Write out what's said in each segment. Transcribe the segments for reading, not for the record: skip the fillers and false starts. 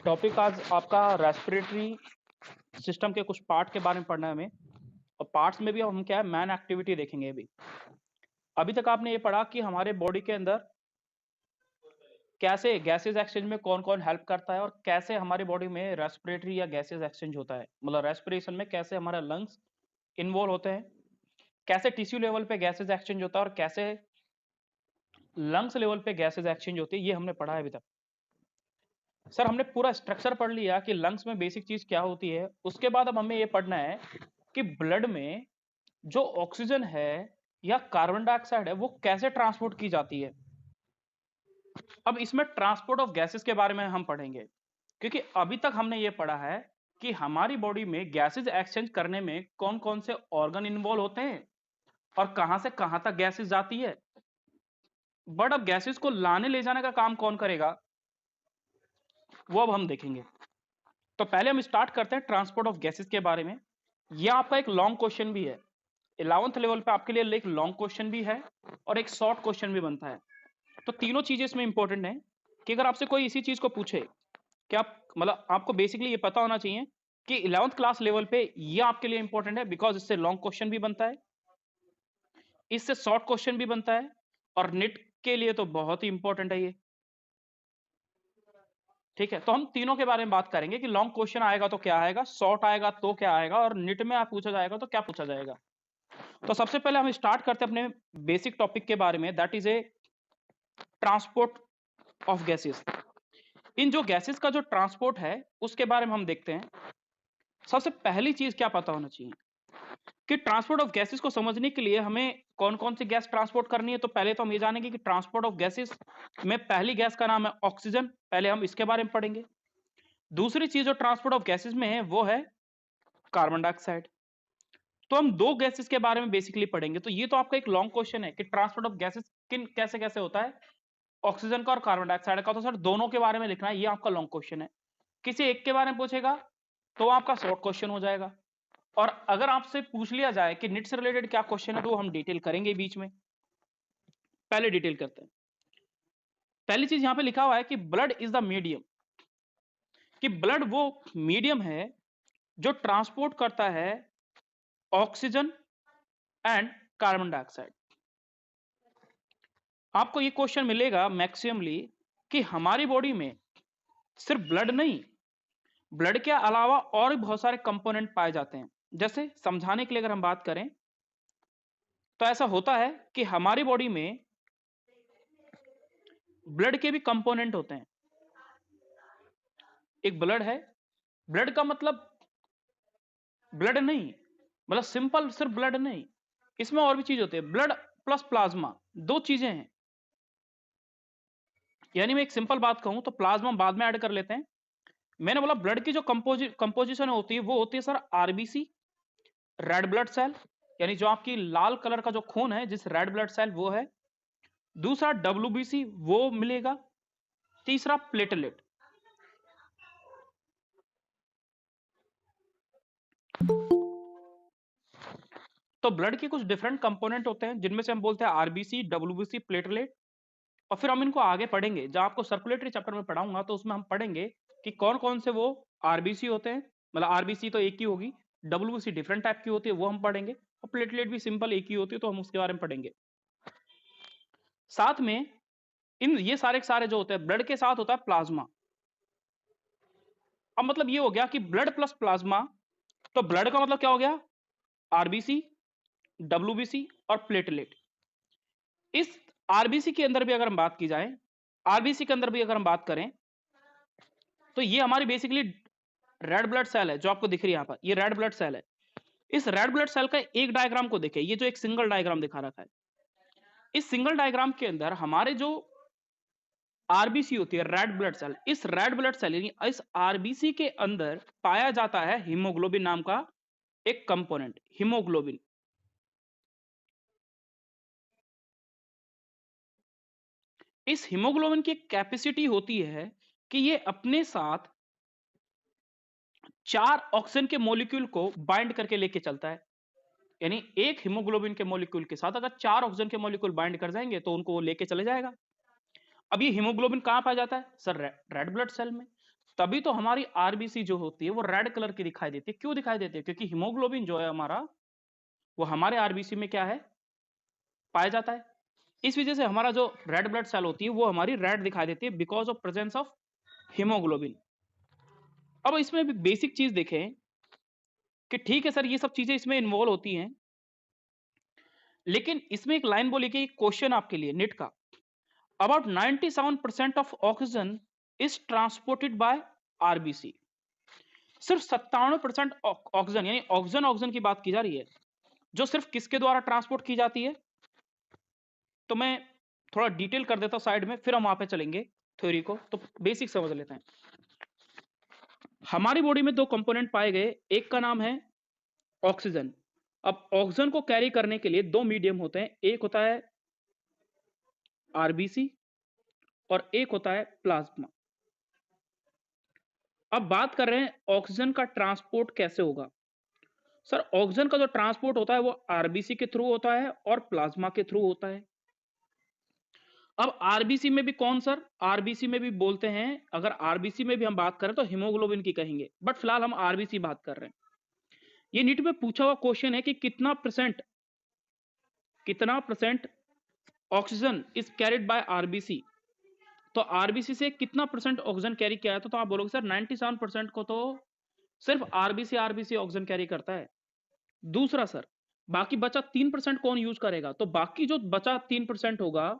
Topic आज आपका respiratory system के कुछ पार्ट के बारे में पढ़ना है हमें। और पार्ट्स में भी हम क्या है मैन एक्टिविटी देखेंगे। अभी तक आपने ये पढ़ा कि हमारे बॉडी के अंदर कैसे गैसेस एक्सचेंज में कौन कौन हेल्प करता है और कैसे हमारी बॉडी में रेस्पिरेटरी या गैसेस एक्सचेंज होता है, मतलब रेस्पिरेशन में कैसे हमारे लंग्स इन्वॉल्व होते हैं, कैसे टिश्यू लेवल पे गैसेस एक्सचेंज होता है और कैसे लंग्स लेवल पे गैसेस एक्सचेंज होती है। ये हमने पढ़ा है अभी तक। सर हमने पूरा स्ट्रक्चर पढ़ लिया कि लंग्स में बेसिक चीज क्या होती है। उसके बाद अब हमें ये पढ़ना है कि ब्लड में जो ऑक्सीजन है या कार्बन डाइऑक्साइड है वो कैसे ट्रांसपोर्ट की जाती है। अब इसमें ट्रांसपोर्ट ऑफ गैसेस के बारे में हम पढ़ेंगे, क्योंकि अभी तक हमने ये पढ़ा है कि हमारी बॉडी में गैसेस एक्सचेंज करने में कौन कौन से ऑर्गन इन्वॉल्व होते हैं और कहां से कहां तक गैसेस जाती है। बट अब गैसेस को लाने ले जाने का काम कौन करेगा वो अब हम देखेंगे। तो पहले हम स्टार्ट करते हैं ट्रांसपोर्ट ऑफ गैसेस के बारे में। यह आपका एक लॉन्ग क्वेश्चन भी है 11th लेवल पे, आपके लिए एक लॉन्ग क्वेश्चन भी है और एक शॉर्ट क्वेश्चन भी बनता है। तो तीनों चीजें इसमें इंपॉर्टेंट है कि अगर आपसे कोई इसी चीज को पूछे कि आप मतलब आपको बेसिकली ये पता होना चाहिए कि 11th क्लास लेवल पे ये आपके लिए इंपॉर्टेंट है, बिकॉज इससे लॉन्ग क्वेश्चन भी बनता है, इससे शॉर्ट क्वेश्चन भी बनता है और नेट के लिए तो बहुत ही इंपॉर्टेंट है ये। ठीक है, तो हम तीनों के बारे में बात करेंगे कि लॉन्ग क्वेश्चन आएगा तो क्या आएगा, शॉर्ट आएगा तो क्या आएगा और निट में आप पूछा जाएगा तो क्या पूछा जाएगा। तो सबसे पहले हम स्टार्ट करते हैं अपने बेसिक टॉपिक के बारे में, that is a transport of gases. इन जो गैसेस का जो ट्रांसपोर्ट है उसके बारे में हम देखते हैं। सबसे पहली चीज क्या पता होना चाहिए कि ट्रांसपोर्ट ऑफ गैसेस को समझने के लिए हमें कौन कौन सी गैस ट्रांसपोर्ट करनी है। तो पहले तो हम ये जानेंगे कि ट्रांसपोर्ट ऑफ गैसेस में पहली गैस का नाम है ऑक्सीजन, पहले हम इसके बारे में पढ़ेंगे। दूसरी चीज जो ट्रांसपोर्ट ऑफ गैसेस में है वो है कार्बन डाइऑक्साइड। तो हम दो गैसेस के बारे में बेसिकली पढ़ेंगे। तो ये तो आपका एक लॉन्ग क्वेश्चन है कि ट्रांसपोर्ट ऑफ गैसेस किन कैसे कैसे होता है, ऑक्सीजन का और कार्बन डाइऑक्साइड का। तो सर दोनों के बारे में लिखना है, ये आपका लॉन्ग क्वेश्चन है। किसी एक के बारे में पूछेगा तो आपका शॉर्ट क्वेश्चन हो जाएगा। और अगर आपसे पूछ लिया जाए कि निट से रिलेटेड क्या क्वेश्चन है तो हम डिटेल करेंगे बीच में। पहले डिटेल करते हैं। पहली चीज यहां पे लिखा हुआ है कि ब्लड इज द मीडियम, कि ब्लड वो मीडियम है जो ट्रांसपोर्ट करता है ऑक्सीजन एंड कार्बन डाइऑक्साइड। आपको ये क्वेश्चन मिलेगा मैक्सिममली कि हमारी बॉडी में सिर्फ ब्लड नहीं, ब्लड के अलावा और भी बहुत सारे कंपोनेंट पाए जाते हैं। जैसे समझाने के लिए अगर हम बात करें तो ऐसा होता है कि हमारी बॉडी में ब्लड के भी कंपोनेंट होते हैं। एक ब्लड है, ब्लड का मतलब ब्लड नहीं, मतलब सिंपल सिर्फ ब्लड नहीं, इसमें और भी चीज होती है। ब्लड प्लस प्लाज्मा दो चीजें हैं। यानी मैं एक सिंपल बात कहूं तो प्लाज्मा बाद में ऐड कर लेते हैं। मैंने बोला ब्लड की जो कंपोजिशन होती है वो होती है sir RBC, red blood cell, यानी जो आपकी लाल कलर का जो खून है जिस रेड ब्लड सेल वो है। दूसरा डब्ल्यूबीसी वो मिलेगा। तीसरा प्लेटलेट। तो ब्लड के कुछ डिफरेंट कंपोनेंट होते हैं जिनमें से हम बोलते हैं आरबीसी, डब्ल्यूबीसी, प्लेटलेट। और फिर हम इनको आगे पढ़ेंगे, जब आपको सर्कुलेटरी चैप्टर में पढ़ाऊंगा तो उसमें हम पढ़ेंगे कि कौन कौन से वो आरबीसी होते हैं। मतलब आरबीसी तो एक ही होगी, डब्ल्यूबीसी डिफरेंट टाइप की होती है वो हम पढ़ेंगे, और प्लेटलेट भी सिंपल एक ही होती है तो हम उसके बारे में पढ़ेंगे। साथ में इन ये सारे जो होते हैं, ब्लड के साथ होता है प्लाज्मा। अब मतलब ये हो गया कि ब्लड प्लस प्लाज्मा, तो ब्लड का मतलब क्या हो गया, आरबीसी, डब्ल्यूबीसी और प्लेटलेट। इस आरबीसी के अंदर भी अगर हम बात की जाए, आरबीसी के अंदर भी अगर हम बात करें तो ये हमारी बेसिकली रेड ब्लड सेल है जो आपको दिख रही है यहां पर, ये रेड ब्लड सेल है। इस रेड ब्लड सेल का एक डायग्राम को देखें, ये जो एक सिंगल डायग्राम दिखा रखा है, इस सिंगल डायग्राम के अंदर हमारे जो आरबीसी होती है रेड ब्लड सेल, इस रेड ब्लड सेल यानी इस आरबीसी के अंदर पाया जाता है हीमोग्लोबिन नाम का एक कंपोनेंट, हीमोग्लोबिन। इस हीमोग्लोबिन की कैपेसिटी होती है कि ये अपने साथ 4 ऑक्सीजन के मॉलिक्यूल को बाइंड करके लेके चलता है। यानी एक हीमोग्लोबिन के मॉलिक्यूल के साथ अगर 4 ऑक्सीजन के मॉलिक्यूल बाइंड कर जाएंगे तो उनको वो लेके चले जाएगा। अब ये हीमोग्लोबिन कहां पाया जाता है सर, रेड ब्लड सेल में। तभी तो हमारी आरबीसी जो होती है वो रेड कलर की दिखाई देती है। क्यों दिखाई देती है? क्योंकि हीमोग्लोबिन जो है हमारा, वो हमारे आरबीसी में क्या है, पाया जाता है। इस वजह से हमारा जो रेड ब्लड सेल होती है वो हमारी रेड दिखाई देती है, because of presence of haemoglobin. अब इसमें भी बेसिक चीज देखें कि ठीक है सर, ये सब चीजें इसमें इन्वॉल्व होती हैं, लेकिन इसमें एक लाइन बोली कि क्वेश्चन आपके लिए नीट का, about 97% of oxygen is transported bye RBC. सिर्फ 97% ऑक्सीजन, यानी ऑक्सीजन ऑक्सीजन की बात की जा रही है, जो सिर्फ किसके द्वारा ट्रांसपोर्ट की जाती है। तो मैं थोड़ा डिटेल कर देता हूं साइड में, फिर हम वहां पे चलेंगे थ्योरी को, तो बेसिक समझ लेते हैं। हमारी बॉडी में दो कंपोनेंट पाए गए, एक का नाम है ऑक्सीजन। अब ऑक्सीजन को कैरी करने के लिए दो मीडियम होते हैं, एक होता है आरबीसी और एक होता है प्लाज्मा। अब बात कर रहे हैं ऑक्सीजन का ट्रांसपोर्ट कैसे होगा। सर ऑक्सीजन का जो ट्रांसपोर्ट होता है वो आरबीसी के थ्रू होता है और प्लाज्मा के थ्रू होता है। अब आरबीसी में भी कौन सर, आरबीसी में भी बोलते हैं, अगर आरबीसी में भी हम बात करें तो हीमोग्लोबिन की कहेंगे, बट फिलहाल हम आरबीसी बात कर रहे हैं। ये नीट में पूछा हुआ क्वेश्चन है कि कितना percent oxygen is carried bye RBC. तो आरबीसी से कितना परसेंट ऑक्सीजन कैरी किया है, तो आप बोलोगे सर 97% को तो सिर्फ आरबीसी आरबीसी ऑक्सीजन कैरी करता है। दूसरा सर, बाकी बचा 3% कौन यूज करेगा, तो बाकी जो बचा 3% होगा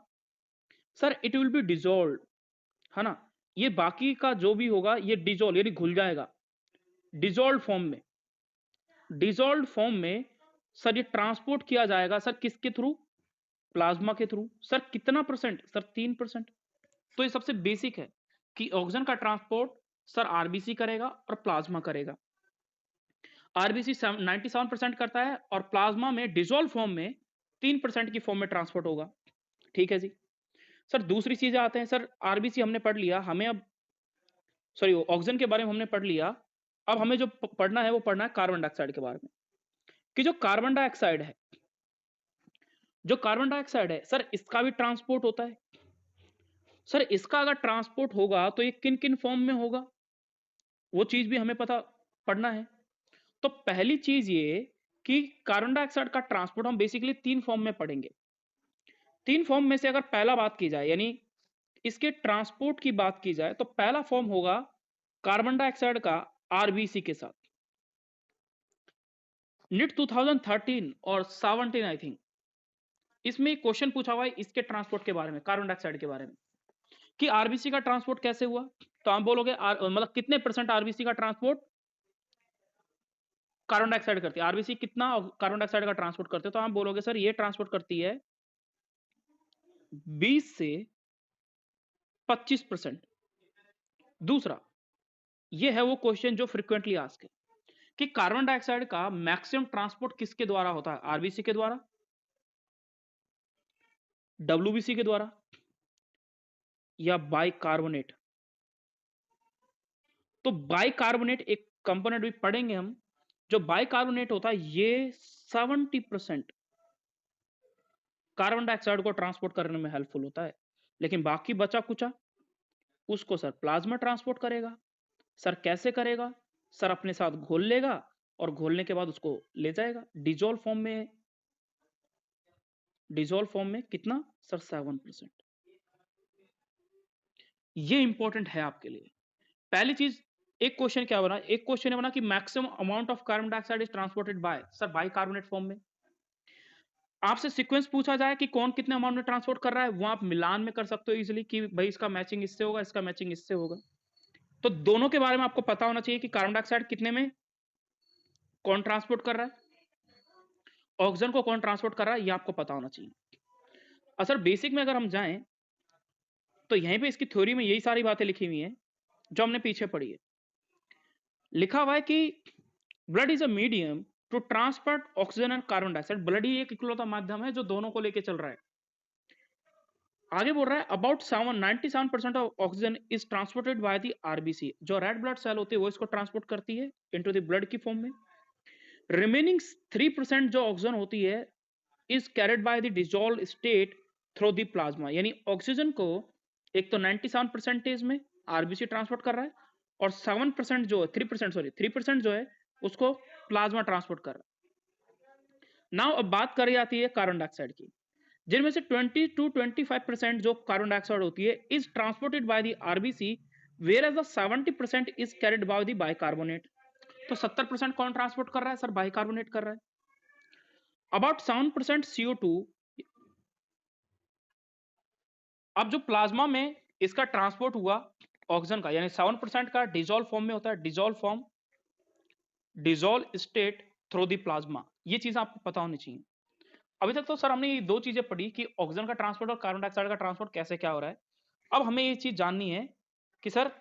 sir, it will be dissolve, है ना। ये बाकी का जो भी होगा ये डिजोल्व यानी घुल जाएगा डिजोल्व फॉर्म में। डिजोल्व फॉर्म में सर ये ट्रांसपोर्ट किया जाएगा सर किसके थ्रू, प्लाज्मा के थ्रू। सर कितना परसेंट, सर 3%। तो ये सबसे बेसिक है कि ऑक्सीजन का ट्रांसपोर्ट सर आरबीसी करेगा और प्लाज्मा करेगा। आरबीसी 97% करता है और प्लाज्मा में डिजोल्व फॉर्म में 3% की फॉर्म में ट्रांसपोर्ट होगा। ठीक है जी। सर दूसरी चीजें आते हैं, सर आरबीसी हमने पढ़ लिया, हमें अब सॉरी ऑक्सीजन के बारे में हमने पढ़ लिया। अब हमें जो पढ़ना है वो पढ़ना है कार्बन डाइऑक्साइड के बारे में, कि जो कार्बन डाइऑक्साइड है, सर इसका भी ट्रांसपोर्ट होता है। सर इसका अगर ट्रांसपोर्ट होगा तो ये किन किन फॉर्म में होगा, वो चीज भी हमें पता पढ़ना है। तो पहली चीज ये कि कार्बन डाइऑक्साइड का ट्रांसपोर्ट हम बेसिकली 3 फॉर्म में पढ़ेंगे। 3 फॉर्म में से अगर पहला बात की जाए, यानी इसके ट्रांसपोर्ट की बात की जाए, तो पहला फॉर्म होगा कार्बन डाइऑक्साइड का आरबीसी के साथ। निट 2013 और 17 आई थिंक, इसमें क्वेश्चन पूछा हुआ है इसके ट्रांसपोर्ट के बारे में, कार्बन डाइऑक्साइड के बारे में, कि आरबीसी का ट्रांसपोर्ट कैसे हुआ। तो हम बोलोगे मतलब कितने परसेंट आरबीसी का ट्रांसपोर्ट कार्बन डाइऑक्साइड करती है, आरबीसी कितना कार्बन डाइऑक्साइड का ट्रांसपोर्ट करते हैं, तो हम बोलोगे सर ये ट्रांसपोर्ट करती है 20 से 25%। दूसरा, ये है वो क्वेश्चन जो फ्रीक्वेंटली आस्क है कि कार्बन डाइऑक्साइड का मैक्सिमम ट्रांसपोर्ट किसके द्वारा होता है, आरबीसी के द्वारा, डब्ल्यूबीसी के द्वारा, या बाइकार्बोनेट। तो बाइकार्बोनेट एक कंपोनेंट भी पढ़ेंगे हम, जो बाइकार्बोनेट होता है ये 70% कार्बन डाइऑक्साइड को ट्रांसपोर्ट करने में हेल्पफुल होता है। लेकिन बाकी बचा कुचा उसको सर प्लाज्मा ट्रांसपोर्ट करेगा। सर कैसे करेगा, सर अपने साथ घोल लेगा और घोलने के बाद उसको ले जाएगा डिजोल्व फॉर्म में कितना सर 7%। ये इंपॉर्टेंट है आपके लिए। पहली चीज, एक क्वेश्चन क्या बना, एक क्वेश्चन बना कि maximum amount of carbon dioxide is transported bye, sir bicarbonate form में। आपसे सीक्वेंस पूछा जाए कि कौन कितने अमाउंट में ट्रांसपोर्ट कर रहा है, वो आप मिलान में कर सकते हो इजीली कि भाई इसका मैचिंग इससे होगा, इसका मैचिंग इससे होगा। तो दोनों के बारे में आपको पता होना चाहिए कि कार्बन डाइऑक्साइड कितने में कौन ट्रांसपोर्ट कर रहा है, ऑक्सीजन को कौन ट्रांसपोर्ट कर रहा है, ये आपको पता होना चाहिए। सर बेसिक में अगर हम जाएं तो यहीं पे इसकी थ्योरी में यही सारी बातें लिखी हुई हैं जो हमने पीछे पढ़ी है। लिखा हुआ है कि blood is a medium to transport oxygen and carbon dioxide. Blood ही एक इकलौता माध्यम है जो दोनों को लेके चल रहा है। आगे बोल रहा है about 97% of oxygen is transported by the RBC. जो रेड ब्लड सेल होती है वो इसको ट्रांसपोर्ट करती है इनटू द ब्लड की फॉर्म में। रिमेनिंग 3% जो ऑक्सीजन होती है is carried by the dissolved state through the plasma. यानी ऑक्सीजन को एक तो 97% में आरबीसी ट्रांसपोर्ट कर रहा है और 7% जो है 3% सॉरी 3% जो है उसको प्लाज्मा ट्रांसपोर्ट कर रहा है। नाउ अब बात करी जाती है कार्बन डाइऑक्साइड की, जिनमें से 20 to 25% जो कार्बन डाइऑक्साइड होती है is transported by the RBC, where as the 70% is carried by the bicarbonate. तो 70% कौन ट्रांसपोर्ट कर रहा है सर? बाइकार्बोनेट कर रहा है। About 7% CO2। अब जो प्लाज्मा में इसका ट्रांसपोर्ट हुआ ऑक्सीजन का, यानी 7% का डिजोल्व फॉर्म में होता है, dissolve form, dissolve state through the plasma. ये चीज आपको पता होनी चाहिए। अभी तक तो सर हमने ये दो चीजें पढ़ी कि ऑक्सीजन का ट्रांसपोर्ट और कार्बन डाइऑक्साइड का ट्रांसपोर्ट कैसे क्या हो रहा है। अब हमें ये चीज जाननी है कि सर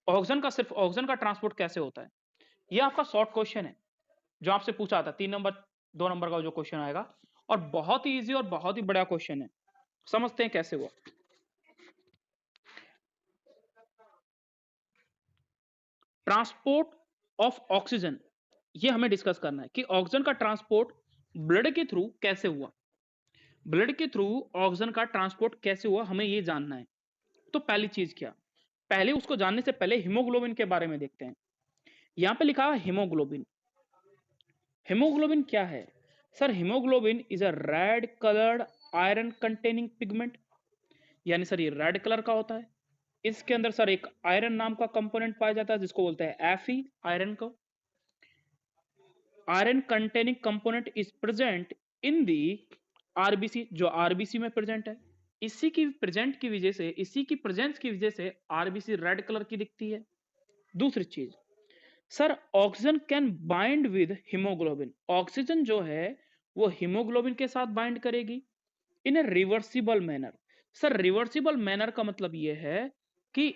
ऑक्सीजन का, सिर्फ ऑक्सीजन का ट्रांसपोर्ट कैसे होता है। ये आपका शॉर्ट क्वेश्चन है जो आपसे पूछा था 3 नंबर 2 नंबर का जो क्वेश्चन आएगा, और बहुत ही इजी और बहुत ही बड़ा क्वेश्चन है। समझते हैं कैसे हुआ। ट्रांसपोर्ट ऑफ ऑक्सीजन, ये हमें डिस्कस करना है कि ऑक्सीजन का ट्रांसपोर्ट ब्लड के थ्रू कैसे हुआ। ब्लड के थ्रू ऑक्सीजन का ट्रांसपोर्ट कैसे हुआ हमें ये जानना है। तो पहली चीज क्या, पहले उसको जानने से पहले हीमोग्लोबिन के बारे में देखते हैं। यहां पे लिखा है हीमोग्लोबिन। हीमोग्लोबिन क्या है sir? Haemoglobin is a red coloured iron containing pigment, यानी सर ये रेड कलर का होता है। इसके अंदर सर एक आयरन नाम का कंपोनेंट पाया जाता है जिसको बोलते हैं Fe, आयरन को। Iron containing component is present in the RBC, जो आरबीसी में प्रेजेंट है। इसी की प्रेजेंट की वजह से, इसी की प्रेजेंस की वजह से आरबीसी रेड कलर की दिखती है। दूसरी चीज sir, oxygen can bind with haemoglobin. Oxygen जो है वो हीमोग्लोबिन के साथ बाइंड करेगी in a reversible manner. Sir reversible manner का मतलब ये है कि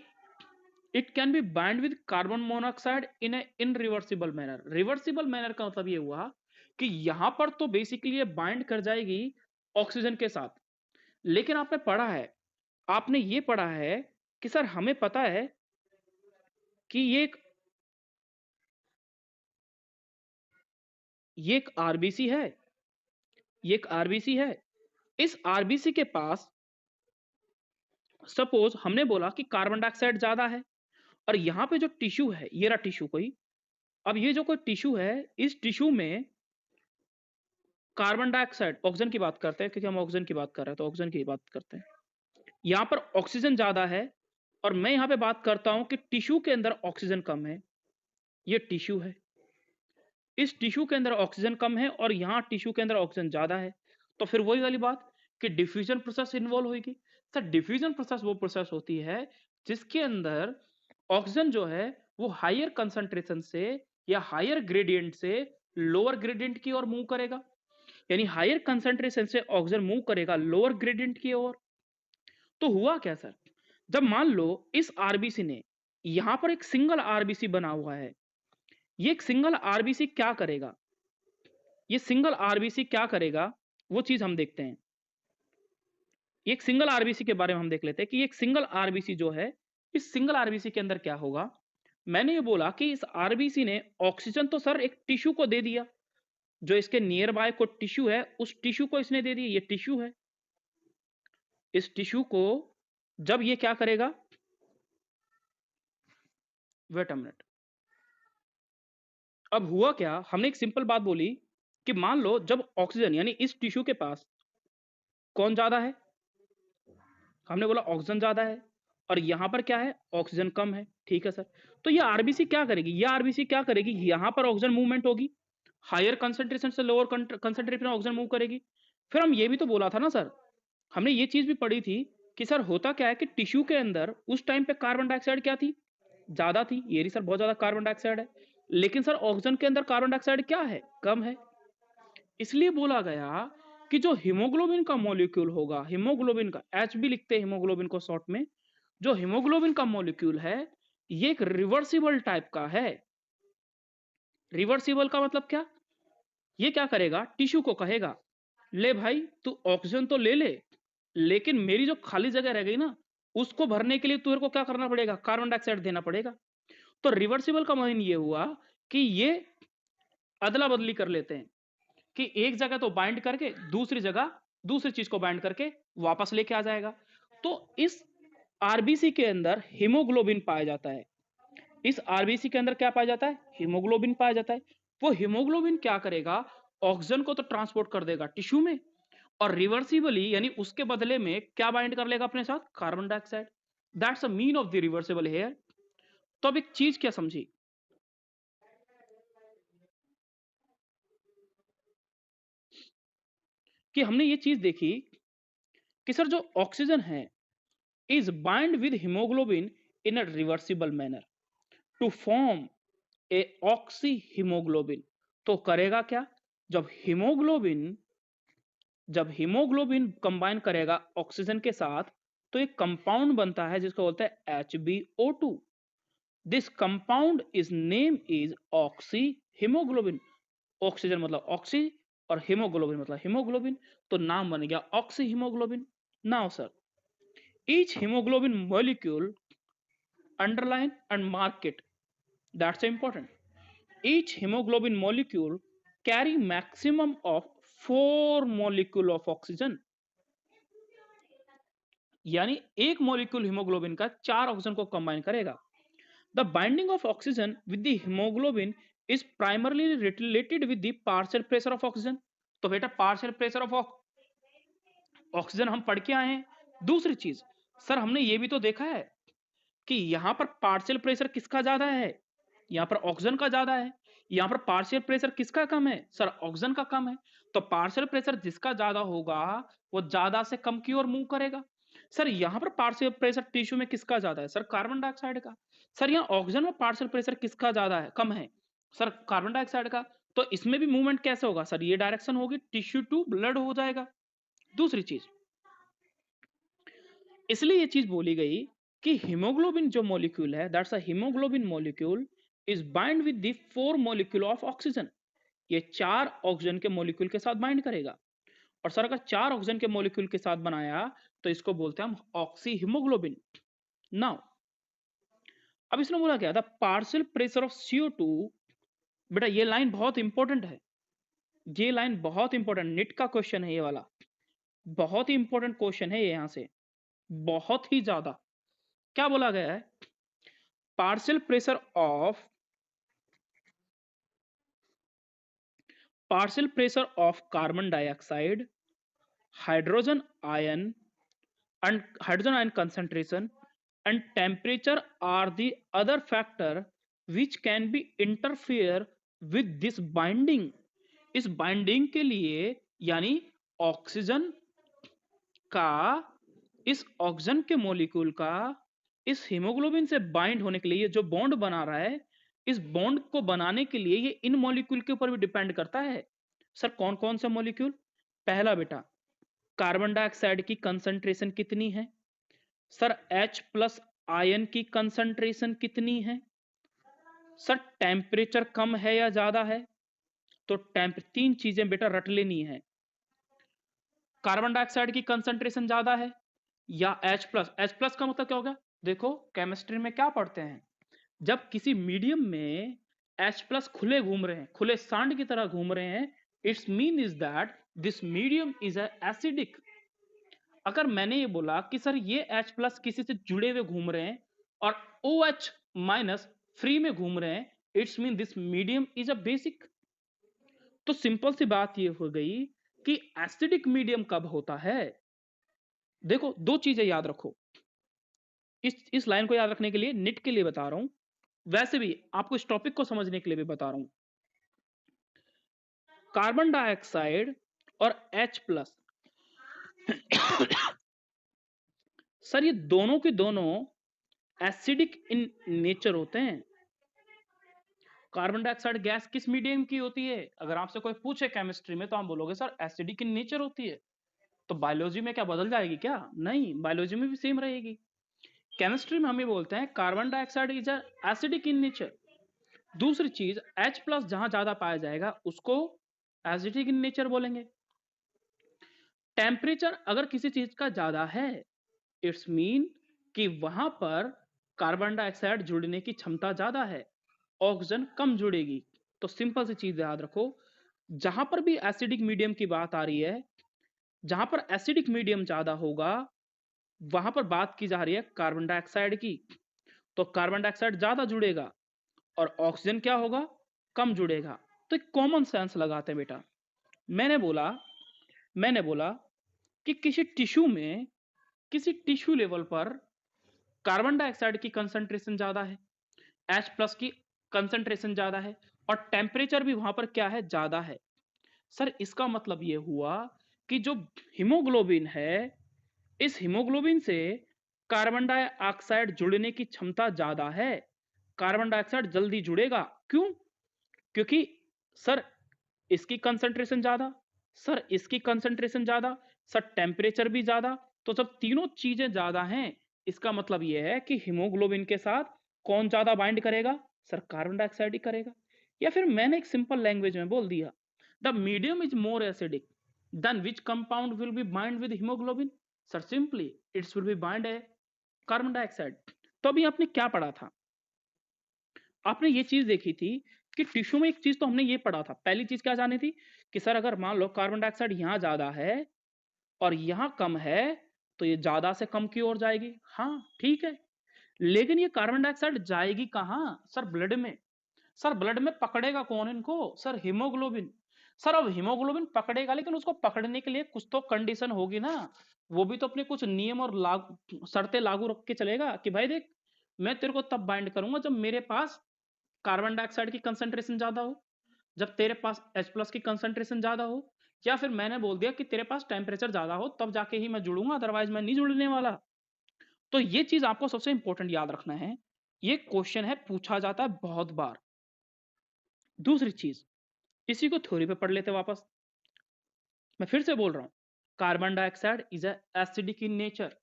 it can be bind with carbon monoxide in a irreversible manner. Reversible manner का मतलब ये हुआ कि यहां पर तो बेसिकली ये बाइंड कर जाएगी ऑक्सीजन के साथ, लेकिन आपने पढ़ा है, आपने ये पढ़ा है कि सर हमें पता है कि ये एक आरबीसी है, ये एक आरबीसी है। इस आरबीसी के पास सपोज हमने बोला कि कार्बन डाइऑक्साइड ज्यादा है, और यहां पे जो टिश्यू है, ये रहा टिश्यू कोई। अब ये जो कोई टिश्यू है, इस टिश्यू में कार्बन डाइऑक्साइड, ऑक्सीजन की बात करते हैं क्योंकि हम ऑक्सीजन की बात कर रहे हैं तो ऑक्सीजन की बात करते हैं। यहां पर ऑक्सीजन ज्यादा है, और मैं यहां पे बात करता हूं कि टिश्यू के अंदर ऑक्सीजन कम है। ये टिश्यू है, इस टिश्यू के अंदर ऑक्सीजन कम है और यहां टिश्यू के अंदर ऑक्सीजन ज्यादा है। तो फिर वही वाली बात कि डिफ्यूजन प्रोसेस इन्वॉल्व होगी। सर डिफ्यूजन प्रोसेस वो प्रोसेस होती है जिसके अंदर ऑक्सीजन जो है वो हायर कंसंट्रेशन से या हायर ग्रेडियंट से लोअर ग्रेडियंट की ओर मूव करेगा, यानी हायर कंसंट्रेशन से ऑक्सीजन मूव करेगा लोअर ग्रेडियंट की ओर। तो हुआ क्या सर, जब मान लो इस आरबीसी ने, यहां पर एक सिंगल आरबीसी बना हुआ है, ये एक सिंगल आरबीसी क्या करेगा, ये सिंगल आरबीसी क्या करेगा वो चीज हम देखते हैं। एक सिंगल आरबीसी के बारे में हम देख लेते हैं कि एक सिंगल आरबीसी जो है, इस सिंगल आरबीसी के अंदर क्या होगा। मैंने ये बोला कि इस आरबीसी ने ऑक्सीजन तो सर एक टिश्यू को दे दिया, जो इसके नियर बाय को टिश्यू है उस टिश्यू को इसने दे दिया, ये टिश्यू है। इस टिश्यू को जब ये क्या करेगा, वेट अ मिनट, अब हुआ क्या, हमने एक सिंपल बात बोली कि मान लो जब ऑक्सीजन, यानी इस टिश्यू के पास कौन ज्यादा है, हमने बोला ऑक्सीजन ज्यादा है, और यहां पर क्या है, ऑक्सीजन कम है। ठीक है सर, तो ये आरबीसी क्या करेगी, ये आरबीसी क्या करेगी, यहां पर ऑक्सीजन मूवमेंट होगी, हायर कंसंट्रेशन से लोअर कंसंट्रेशन ऑक्सीजन मूव करेगी। फिर हम ये भी तो बोला था ना सर, हमने ये चीज भी पढ़ी थी कि सर होता क्या है कि टिश्यू के अंदर उस टाइम पे कार्बन डाइऑक्साइड क्या थी, ज्यादा थी। ये रही सर बहुत ज्यादा कार्बन डाइऑक्साइड है, लेकिन सर ऑक्सीजन के अंदर कार्बन डाइऑक्साइड क्या है, कम है। इसलिए बोला गया कि जो हीमोग्लोबिन का मॉलिक्यूल होगा, हीमोग्लोबिन का, एच भी लिखते हैं हीमोग्लोबिन को शॉर्ट में, जो हीमोग्लोबिन का मॉलिक्यूल है ये एक रिवर्सिबल टाइप का है। रिवर्सिबल का मतलब क्या, ये क्या करेगा, टिश्यू को कहेगा ले भाई तू ऑक्सीजन तो ले ले, लेकिन मेरी जो खाली जगह रह गई ना उसको भरने के लिए तुझे को क्या करना पड़ेगा, कार्बन डाइऑक्साइड देना पड़ेगा। तो रिवर्सिबल का मतलब ये हुआ कि ये अदला बदली कर लेते हैं कि एक जगह तो बाइंड करके दूसरी जगह दूसरी चीज को बाइंड करके वापस लेके आ जाएगा। तो इस आरबीसी के अंदर हीमोग्लोबिन पाया जाता है। इस आरबीसी के अंदर क्या पाया जाता है? हीमोग्लोबिन पाया जाता है। वो हीमोग्लोबिन क्या करेगा? ऑक्सीजन को तो ट्रांसपोर्ट कर देगा टिश्यू में और रिवर्सिबली यानी उसके बदले में क्या बाइंड कर लेगा अपने साथ? Carbon dioxide. That's a mean of the reversible hair. तो अब एक चीज क्या समझी कि हमने ये चीज देखी कि सर जो ऑक्सीजन है is bind with haemoglobin in a reversible manner to form a oxy haemoglobin. तो करेगा क्या? जब हीमोग्लोबिन कंबाइन करेगा ऑक्सीजन के साथ तो एक कंपाउंड बनता है जिसको बोलते हैं HbO2। This compound is name is oxy haemoglobin. Oxygen मतलब ऑक्सी और हीमोग्लोबिन मतलब हीमोग्लोबिन, तो नाम बन गया oxy haemoglobin. Now sir, each haemoglobin molecule underline and mark it, that's important. Each hemoglobin molecule carry maximum of 4 molecule of oxygen, यानी एक molecule haemoglobin का 4 ऑक्सीजन को कंबाइन करेगा। The binding of oxygen with the haemoglobin is primarily related with the partial pressure of oxygen. तो बेटा partial pressure of oxygen हम पढ़ के आए हैं। दूसरी चीज सर हमने ये भी तो देखा है कि यहां पर पार्शियल प्रेशर किसका ज्यादा है? यहां पर ऑक्सीजन का ज्यादा है। यहां पर पार्शियल प्रेशर किसका कम है? सर ऑक्सीजन का कम है। तो पार्शियल प्रेशर जिसका ज्यादा होगा वो ज्यादा से कम की ओर मूव करेगा। सर यहां पर पार्शियल प्रेशर टिश्यू में किसका ज्यादा है? सर कार्बन डाइऑक्साइड का। सर यहां ऑक्सीजन में पार्शियल प्रेशर किसका ज्यादा है, कम है? सर कार्बन डाइऑक्साइड का। तो इसमें भी मूवमेंट कैसे होगा? सर ये डायरेक्शन होगी टिश्यू टू ब्लड हो जाएगा। दूसरी चीज इसलिए ये चीज बोली गई कि हीमोग्लोबिन जो मॉलिक्यूल है that's a haemoglobin molecule is bind with the 4 molecule of oxygen. ये 4 ऑक्सीजन के मॉलिक्यूल के साथ बाइंड करेगा। और सर अगर 4 ऑक्सीजन के मॉलिक्यूल के साथ बनाया तो इसको बोलते हैं हम ऑक्सी हीमोग्लोबिन। नाउ अब इसने बोला क्या था? Partial pressure of CO2। बेटा ये लाइन बहुत इंपॉर्टेंट है, ये लाइन बहुत इंपॉर्टेंट, निट का क्वेश्चन है ये वाला, बहुत ही इंपॉर्टेंट क्वेश्चन है ये, यहां से बहुत ही ज्यादा। क्या बोला गया है? Partial pressure of carbon dioxide, hydrogen ion and hydrogen ion concentration and temperature are the other factor which can be interfere with this binding। इस बाइंडिंग के लिए यानी ऑक्सीजन का इस ऑक्सीजन के मॉलिक्यूल का इस हीमोग्लोबिन से बाइंड होने के लिए ये जो बॉन्ड बना रहा है, इस बॉन्ड को बनाने के लिए ये इन मॉलिक्यूल के ऊपर भी डिपेंड करता है। सर कौन कौन सा मॉलिक्यूल? पहला बेटा कार्बन डाइऑक्साइड की कंसंट्रेशन कितनी है? सर H+ आयन की कंसंट्रेशन कितनी है? सर टेम्परेचर कम है या ज्यादा है? तो तीन चीजें बेटा रट लेनी है। कार्बन डाइऑक्साइड की कंसंट्रेशन ज्यादा है या H+ का मतलब क्या होगा? देखो केमिस्ट्री में क्या पढ़ते हैं, जब किसी मीडियम में H+ खुले घूम रहे हैं, खुले सांड की तरह घूम रहे हैं, it's mean is that this medium is acidic. अगर मैंने ये बोला कि सर ये H+ किसी से जुड़े हुए घूम रहे हैं और OH- फ्री में घूम रहे हैं, it's mean this medium is a basic. तो सिंपल सी बात ये हो गई कि एसिडिक मीडियम कब होता है। देखो दो चीजें याद रखो, इस लाइन को याद रखने के लिए, निट के लिए बता रहा हूं, वैसे भी आपको इस टॉपिक को समझने के लिए भी बता रहा हूं। कार्बन डाइऑक्साइड और H+ सर ये दोनों के दोनों एसिडिक इन नेचर होते हैं। कार्बन डाइऑक्साइड गैस किस मीडियम की होती है? अगर आपसे कोई पूछे केमिस्ट्री में तो आप बोलोगे सर एसिडिक इन नेचर होती है। तो बायोलॉजी में क्या बदल जाएगी क्या? नहीं, बायोलॉजी में भी सेम रहेगी। केमिस्ट्री में हम ये बोलते हैं carbon dioxide is acidic in nature. दूसरी चीज H+ जहां ज्यादा पाया जाएगा उसको एसिडिक इन नेचर बोलेंगे। टेम्परेचर अगर किसी चीज का ज्यादा है, इट्स मीन कि वहां पर कार्बन डाइऑक्साइड जुड़ने की क्षमता ज्यादा है, ऑक्सीजन कम जुड़ेगी। तो सिंपल सी चीज याद रखो, जहां पर भी एसिडिक मीडियम की बात आ रही है, जहां पर एसिडिक मीडियम ज्यादा होगा वहां पर बात की जा रही है कार्बन डाइऑक्साइड की। तो कार्बन डाइऑक्साइड ज्यादा जुड़ेगा और ऑक्सीजन क्या होगा, कम जुड़ेगा। तो एक कॉमन सेंस लगाते हैं बेटा। मैंने बोला कि किसी टिश्यू लेवल पर कार्बन डाइऑक्साइड की कंसंट्रेशन ज्यादा है, H+ की कंसंट्रेशन ज्यादा है और टेम्परेचर भी वहां पर क्या है, ज्यादा है। सर इसका मतलब ये हुआ कि जो हीमोग्लोबिन है, इस हीमोग्लोबिन से कार्बन डाइऑक्साइड जुड़ने की क्षमता ज्यादा है। कार्बन डाइऑक्साइड जल्दी जुड़ेगा। क्यों? क्योंकि सर इसकी कंसंट्रेशन ज्यादा, सर इसकी कंसंट्रेशन ज्यादा, सर टेम्परेचर भी ज्यादा। तो जब तीनों चीजें ज्यादा हैं, इसका मतलब यह है कि हीमोग्लोबिन के साथ कौन ज्यादा बाइंड करेगा, सर कार्बन डाइऑक्साइड ही करेगा। या फिर मैंने एक सिंपल लैंग्वेज में बोल दिया, the medium is more acidic, then which compound will be bind with haemoglobin, sir simply it's will be bind a carbon dioxide. तो अभी आपने क्या पढ़ा था, आपने ये चीज देखी थी कि टिश्यू में एक चीज तो हमने ये पढ़ा था। पहली चीज क्या जानी थी कि सर अगर मान लो कार्बन डाइऑक्साइड यहां ज्यादा है और यहां कम है, तो ये ज्यादा से कम की ओर जाएगी। हाँ ठीक है, लेकिन ये कार्बन डाइऑक्साइड जाएगी कहां, सर ब्लड में। सर ब्लड में पकड़ेगा कौन इनको, सर हीमोग्लोबिन। सर अब हीमोग्लोबिन पकड़ेगा, लेकिन उसको पकड़ने के लिए कुछ तो कंडीशन होगी ना। वो भी तो अपने कुछ नियम और शर्तें लागू रख के चलेगा कि भाई देख, मैं तेरे को तब बाइंड करूंगा जब मेरे पास कार्बन डाइऑक्साइड की कंसंट्रेशन ज्यादा हो, जब तेरे पास H+ की कंसंट्रेशन ज्यादा हो, या फिर मैंने बोल दिया कि तेरे पास टेम्परेचर ज्यादा हो, तब जाके ही मैं जुड़ूंगा, अदरवाइज मैं नहीं जुड़ने वाला। तो ये चीज आपको सबसे इंपॉर्टेंट याद रखना है, ये क्वेश्चन है, पूछा जाता है बहुत बार। दूसरी चीज, इसी को थ्योरी पे पढ़ लेते वापस। मैं फिर से बोल रहा हूं, carbon dioxide is acidic in nature.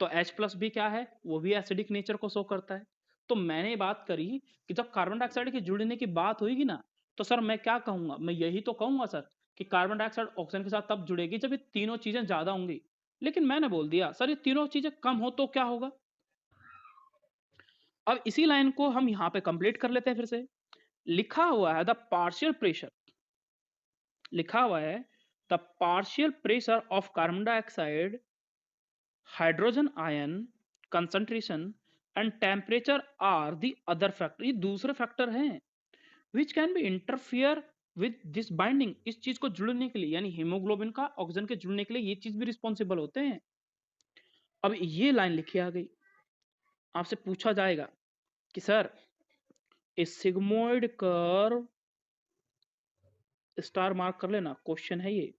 तो H+ भी क्या है, वो भी एसिडिक नेचर को शो करता है। तो मैंने बात करी कि जब कार्बन डाइऑक्साइड के जुड़ने की बात होगी ना, तो सर मैं क्या कहूंगा, मैं यही तो कहूंगा सर कि कार्बन डाइऑक्साइड ऑक्सीजन के साथ तब जुड़ेगी जब ये तीनों चीजें ज्यादा होंगी। लेकिन मैंने बोल दिया सर ये तीनों चीजें कम हो तो क्या होगा। अब इसी लाइन को हम यहां पे कंप्लीट कर लेते हैं फिर से। लिखा हुआ है द पार्शियल प्रेशर, लिखा हुआ है the partial pressure of carbon dioxide, hydrogen ion concentration and temperature are the other factor. ये दूसरे फैक्टर हैं which can be interfere with this binding. इस चीज को जुड़ने के लिए, यानी हीमोग्लोबिन का ऑक्सीजन के जुड़ने के लिए ये चीज भी रिस्पॉन्सिबल होते हैं। अब ये लाइन लिखी आ गई, आपसे पूछा जाएगा कि सर ए सिग्मोइड कर्व, स्टार मार्क कर लेना, क्वेश्चन है ये,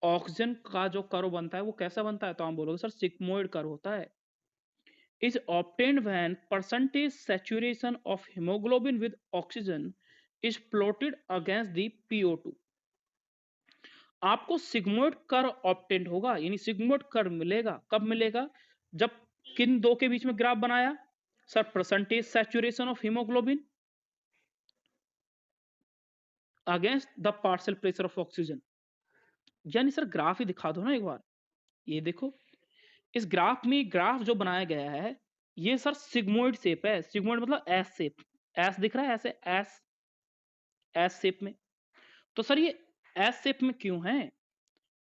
ऑक्सीजन का जो कर्व बनता है वो कैसा बनता है, तो हम बोलोगे सर सिग्मोइड कर्व होता है। is obtained when percentage saturation of hemoglobin with oxygen is plotted against the PO2। आपको सिग्मोइड कर्व ऑब्टेन होगा, यानी सिग्मोइड कर्व मिलेगा। कब मिलेगा, जब किन दो के बीच में ग्राफ बनाया, sir percentage saturation of haemoglobin against the partial pressure of oxygen. यानी सर ग्राफ ही दिखा दो ना एक बार, ये देखो इस ग्राफ में, ग्राफ जो बनाया गया है ये सर सिग्मोइड शेप है। सिग्मोइड मतलब एस शेप, एस दिख रहा है ऐसे, एस एस शेप में। तो सर ये एस शेप में क्यों है,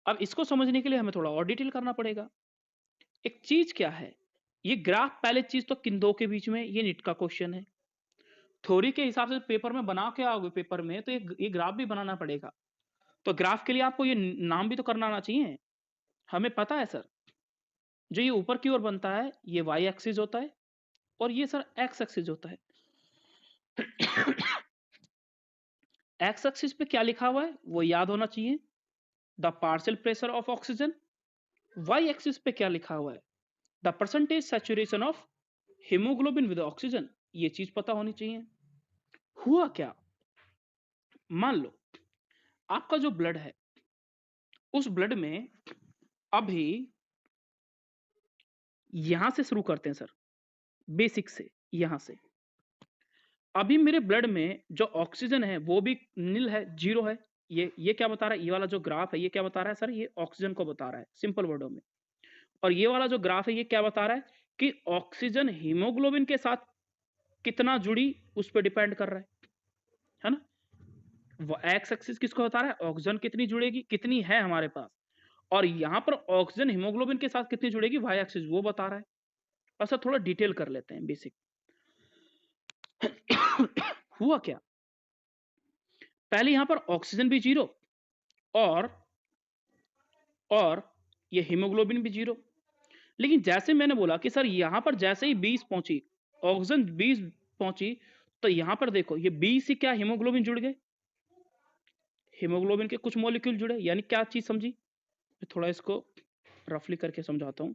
अब इसको समझने के लिए हमें थोड़ा और डिटेल करना पड़ेगा। एक चीज क्या है, ये ग्राफ, पहले चीज तो किन दो के बीच में, ये नीट का क्वेश्चन है। थ्योरी के हिसाब से पेपर में बना के आओगे पेपर में, तो ये ग्राफ भी बनाना पड़ेगा। तो ग्राफ के लिए आपको ये नाम भी तो करना आना चाहिए। हमें पता है सर, जो ये ऊपर की ओर बनता है ये वाई एक्सिस होता है और ये सर एक्स एक्सिस होता है। एक्स एक्सिस पे क्या लिखा हुआ है वो याद होना चाहिए, the partial pressure of oxygen. Y axis पे क्या लिखा हुआ है, the percentage saturation of haemoglobin with oxygen. ये चीज पता होनी चाहिए। हुआ क्या, मान लो आपका जो ब्लड है, उस ब्लड में अभी, यहां से शुरू करते हैं सर, बेसिक से, यहां से। अभी मेरे ब्लड में जो ऑक्सीजन है वो भी नील है, जीरो है। ये क्या बता रहा है, ये वाला जो ग्राफ है ये क्या बता रहा है सर, ये ऑक्सीजन को बता रहा है सिंपल वर्डों में। और ये वाला जो ग्राफ है ये क्या बता रहा है कि ऑक्सीजन हीमोग्लोबिन के साथ कितना जुड़ी, उस पर डिपेंड कर रहा है ना। वो एक्स एक्सिस किसको बता रहा है, ऑक्सीजन कितनी जुड़ेगी, कितनी है हमारे पास। और यहां पर ऑक्सीजन हीमोग्लोबिन के साथ कितनी जुड़ेगी, वाई एक्सिस वो बता रहा है। और सर थोड़ा डिटेल कर लेते हैं बेसिक। हुआ क्या, पहले यहां पर ऑक्सीजन भी जीरो और ये हीमोग्लोबिन भी जीरो। लेकिन जैसे मैंने बोला कि सर यहां पर जैसे ही 20 पहुंची, ऑक्सीजन 20 पहुंची, तो यहां पर देखो ये 20 से क्या हीमोग्लोबिन जुड़ गए, हीमोग्लोबिन के कुछ मॉलिक्यूल जुड़े। यानी क्या चीज समझी, मैं थोड़ा इसको रफली करके समझाता हूं।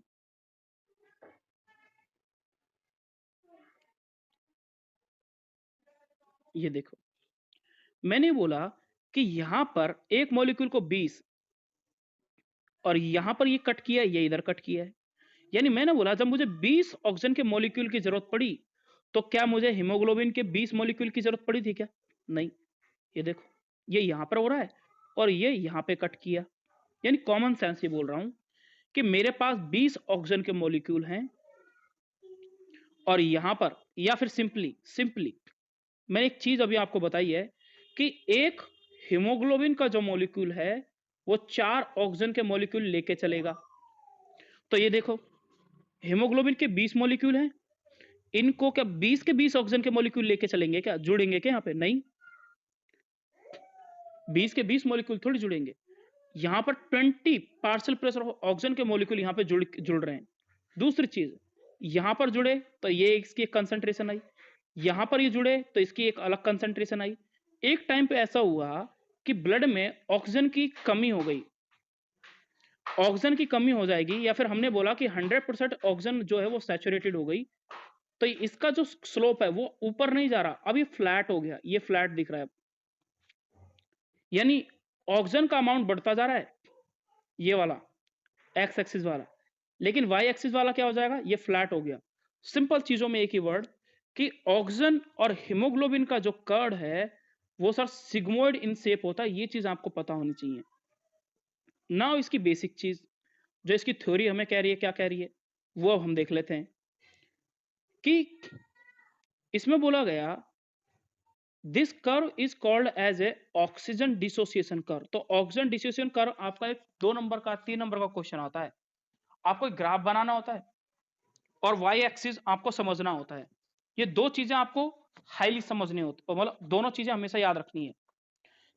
ये देखो, मैंने बोला कि यहां पर एक मॉलिक्यूल को 20 और यहां पर ये कट किया है, ये इधर कट किया है। यानी मैंने बोला जब मुझे 20 ऑक्सीजन के मॉलिक्यूल की जरूरत पड़ी, तो क्या मुझे हीमोग्लोबिन के 20 मॉलिक्यूल की जरूरत पड़ी थी क्या, नहीं। ये देखो, ये यहां पर हो रहा है और ये यहां पे कट किया। यानी कॉमन सेंस ये बोल रहा हूं कि मेरे पास 20 ऑक्सीजन के मॉलिक्यूल हैं और यहां पर, या फिर सिंपली मैंने एक चीज अभी आपको बताई है कि एक हीमोग्लोबिन का जो मॉलिक्यूल है वो 4 ऑक्सीजन के मॉलिक्यूल लेके चलेगा। तो ये देखो, हीमोग्लोबिन के 20 मॉलिक्यूल हैं, इनको क्या 20 के 20 ऑक्सीजन के मॉलिक्यूल लेके चलेंगे क्या, जुड़ेंगे क्या यहाँ पे, नहीं। 20 के 20 मॉलिक्यूल थोड़ी जुड़ेंगे, यहां पर 20 पार्शियल प्रेशर ऑक्सीजन के मॉलिक्यूल यहां पे जुड़ रहे हैं। दूसरी चीज, यहां पर जुड़े तो ये इसकी एक कंसंट्रेशन आई, यहां पर ये जुड़े तो इसकी एक अलग कंसंट्रेशन आई। एक टाइम पे ऐसा हुआ कि ब्लड में ऑक्सीजन की कमी हो गई, ऑक्सीजन की कमी हो जाएगी, या फिर हमने बोला कि 100% ऑक्सीजन जो है वो सैचुरेटेड हो गई, तो इसका जो स्लोप है वो ऊपर नहीं जा रहा, अब ये फ्लैट हो गया, ये फ्लैट दिख रहा है। यानी ऑक्सीजन का अमाउंट बढ़ता जा रहा है, ये वाला एक्स एक्सिस वाला, लेकिन वाई एक्सिस वाला क्या हो जाएगा, ये फ्लैट हो गया। सिंपल चीजों में एक ही वर्ड कि ऑक्सीजन और हीमोग्लोबिन का जो कर्व है वो सर सिग्मोइड इन शेप होता है, ये चीज आपको पता होनी चाहिए। ना इसकी बेसिक चीज जो इसकी थ्योरी हमें कह रही है, क्या कह रही है वो अब हम देख लेते हैं कि इसमें बोला गया this curve is called as a oxygen dissociation curve. तो ऑक्सीजन डिसोसिएशन कर्व आपका एक 2 नंबर का 3 नंबर का क्वेश्चन आता है, आपको एक ग्राफ बनाना होता है और वाई एक्सिस आपको समझना होता है। ये दो चीजें आपको हाईली समझनी होती है, मतलब दोनों चीजें हमेशा याद रखनी है।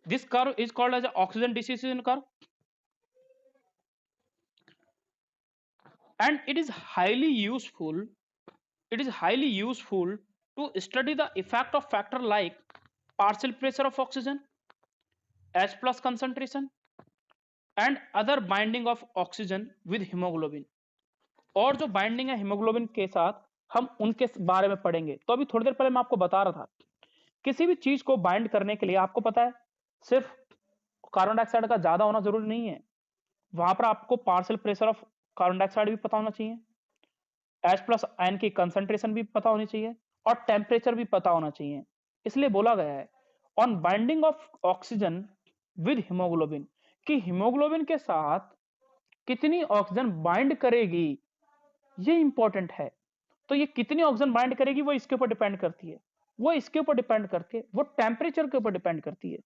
This curve is called as oxygen dissociation curve and it is highly useful to study the effect of factor like partial pressure of oxygen, H plus concentration and other binding of oxygen with hemoglobin। और जो binding है haemoglobin के साथ हम उनके बारे में पढ़ेंगे। तो अभी थोड़ी देर पहले मैं आपको बता रहा था, किसी भी चीज को बाइंड करने के लिए आपको पता है सिर्फ कार्बन डाइऑक्साइड का ज्यादा होना जरूरी नहीं है, वहां पर आपको partial pressure of carbon dioxide भी पता होना चाहिए, H प्लस आयन की कंसंट्रेशन भी पता होनी चाहिए और टेम्परेचर भी पता होना चाहिए। इसलिए बोला गया है on binding of oxygen with haemoglobin, कि हीमोग्लोबिन के साथ कितनी ऑक्सीजन बाइंड करेगी, ये इंपॉर्टेंट है। तो ये कितनी ऑक्सीजन बाइंड करेगी वो इसके ऊपर डिपेंड करती है, वो इसके ऊपर डिपेंड करके वो टेम्परेचर के ऊपर डिपेंड करती है।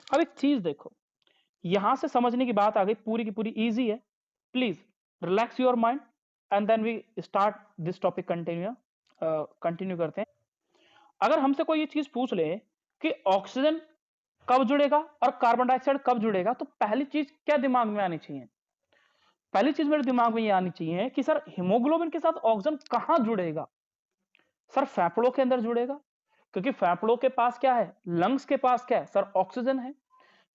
अब एक चीज देखो, यहां से समझने की बात आ गई, पूरी की पूरी इजी है। Please relax your mind and then we start this topic, continue करते हैं। अगर हमसे कोई ये चीज पूछ ले कि ऑक्सीजन कब जुड़ेगा और कार्बन डाइऑक्साइड कब जुड़ेगा, तो पहली चीज क्या दिमाग में आनी चाहिए, पहली चीज मेरे दिमाग में ये आनी चाहिए कि सर हीमोग्लोबिन के साथ ऑक्सीजन कहां जुड़ेगा। सर फेफड़ों के अंदर जुड़ेगा, क्योंकि फेफड़ों के पास क्या है, लंग्स के पास क्या है सर, ऑक्सीजन है।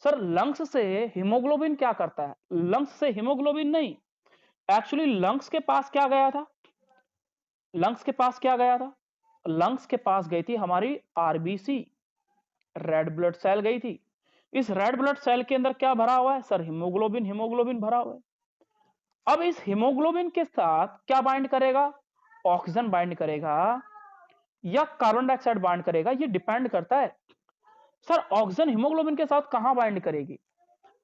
सर लंग्स से हीमोग्लोबिन क्या करता है, लंग्स से हीमोग्लोबिन नहीं, एक्चुअली लंग्स के पास क्या गया था, लंग्स के पास क्या गया था, लंग्स के पास गई थी हमारी आरबीसी, रेड ब्लड सेल गई थी। इस रेड ब्लड सेल के अंदर क्या भरा हुआ है सर, हीमोग्लोबिन, हीमोग्लोबिन भरा हुआ है। अब इस हीमोग्लोबिन के साथ क्या बाइंड करेगा, ऑक्सीजन बाइंड करेगा या कार्बन डाइऑक्साइड बाइंड करेगा, ये डिपेंड करता है। सर ऑक्सीजन हीमोग्लोबिन के साथ कहां बाइंड करेगी,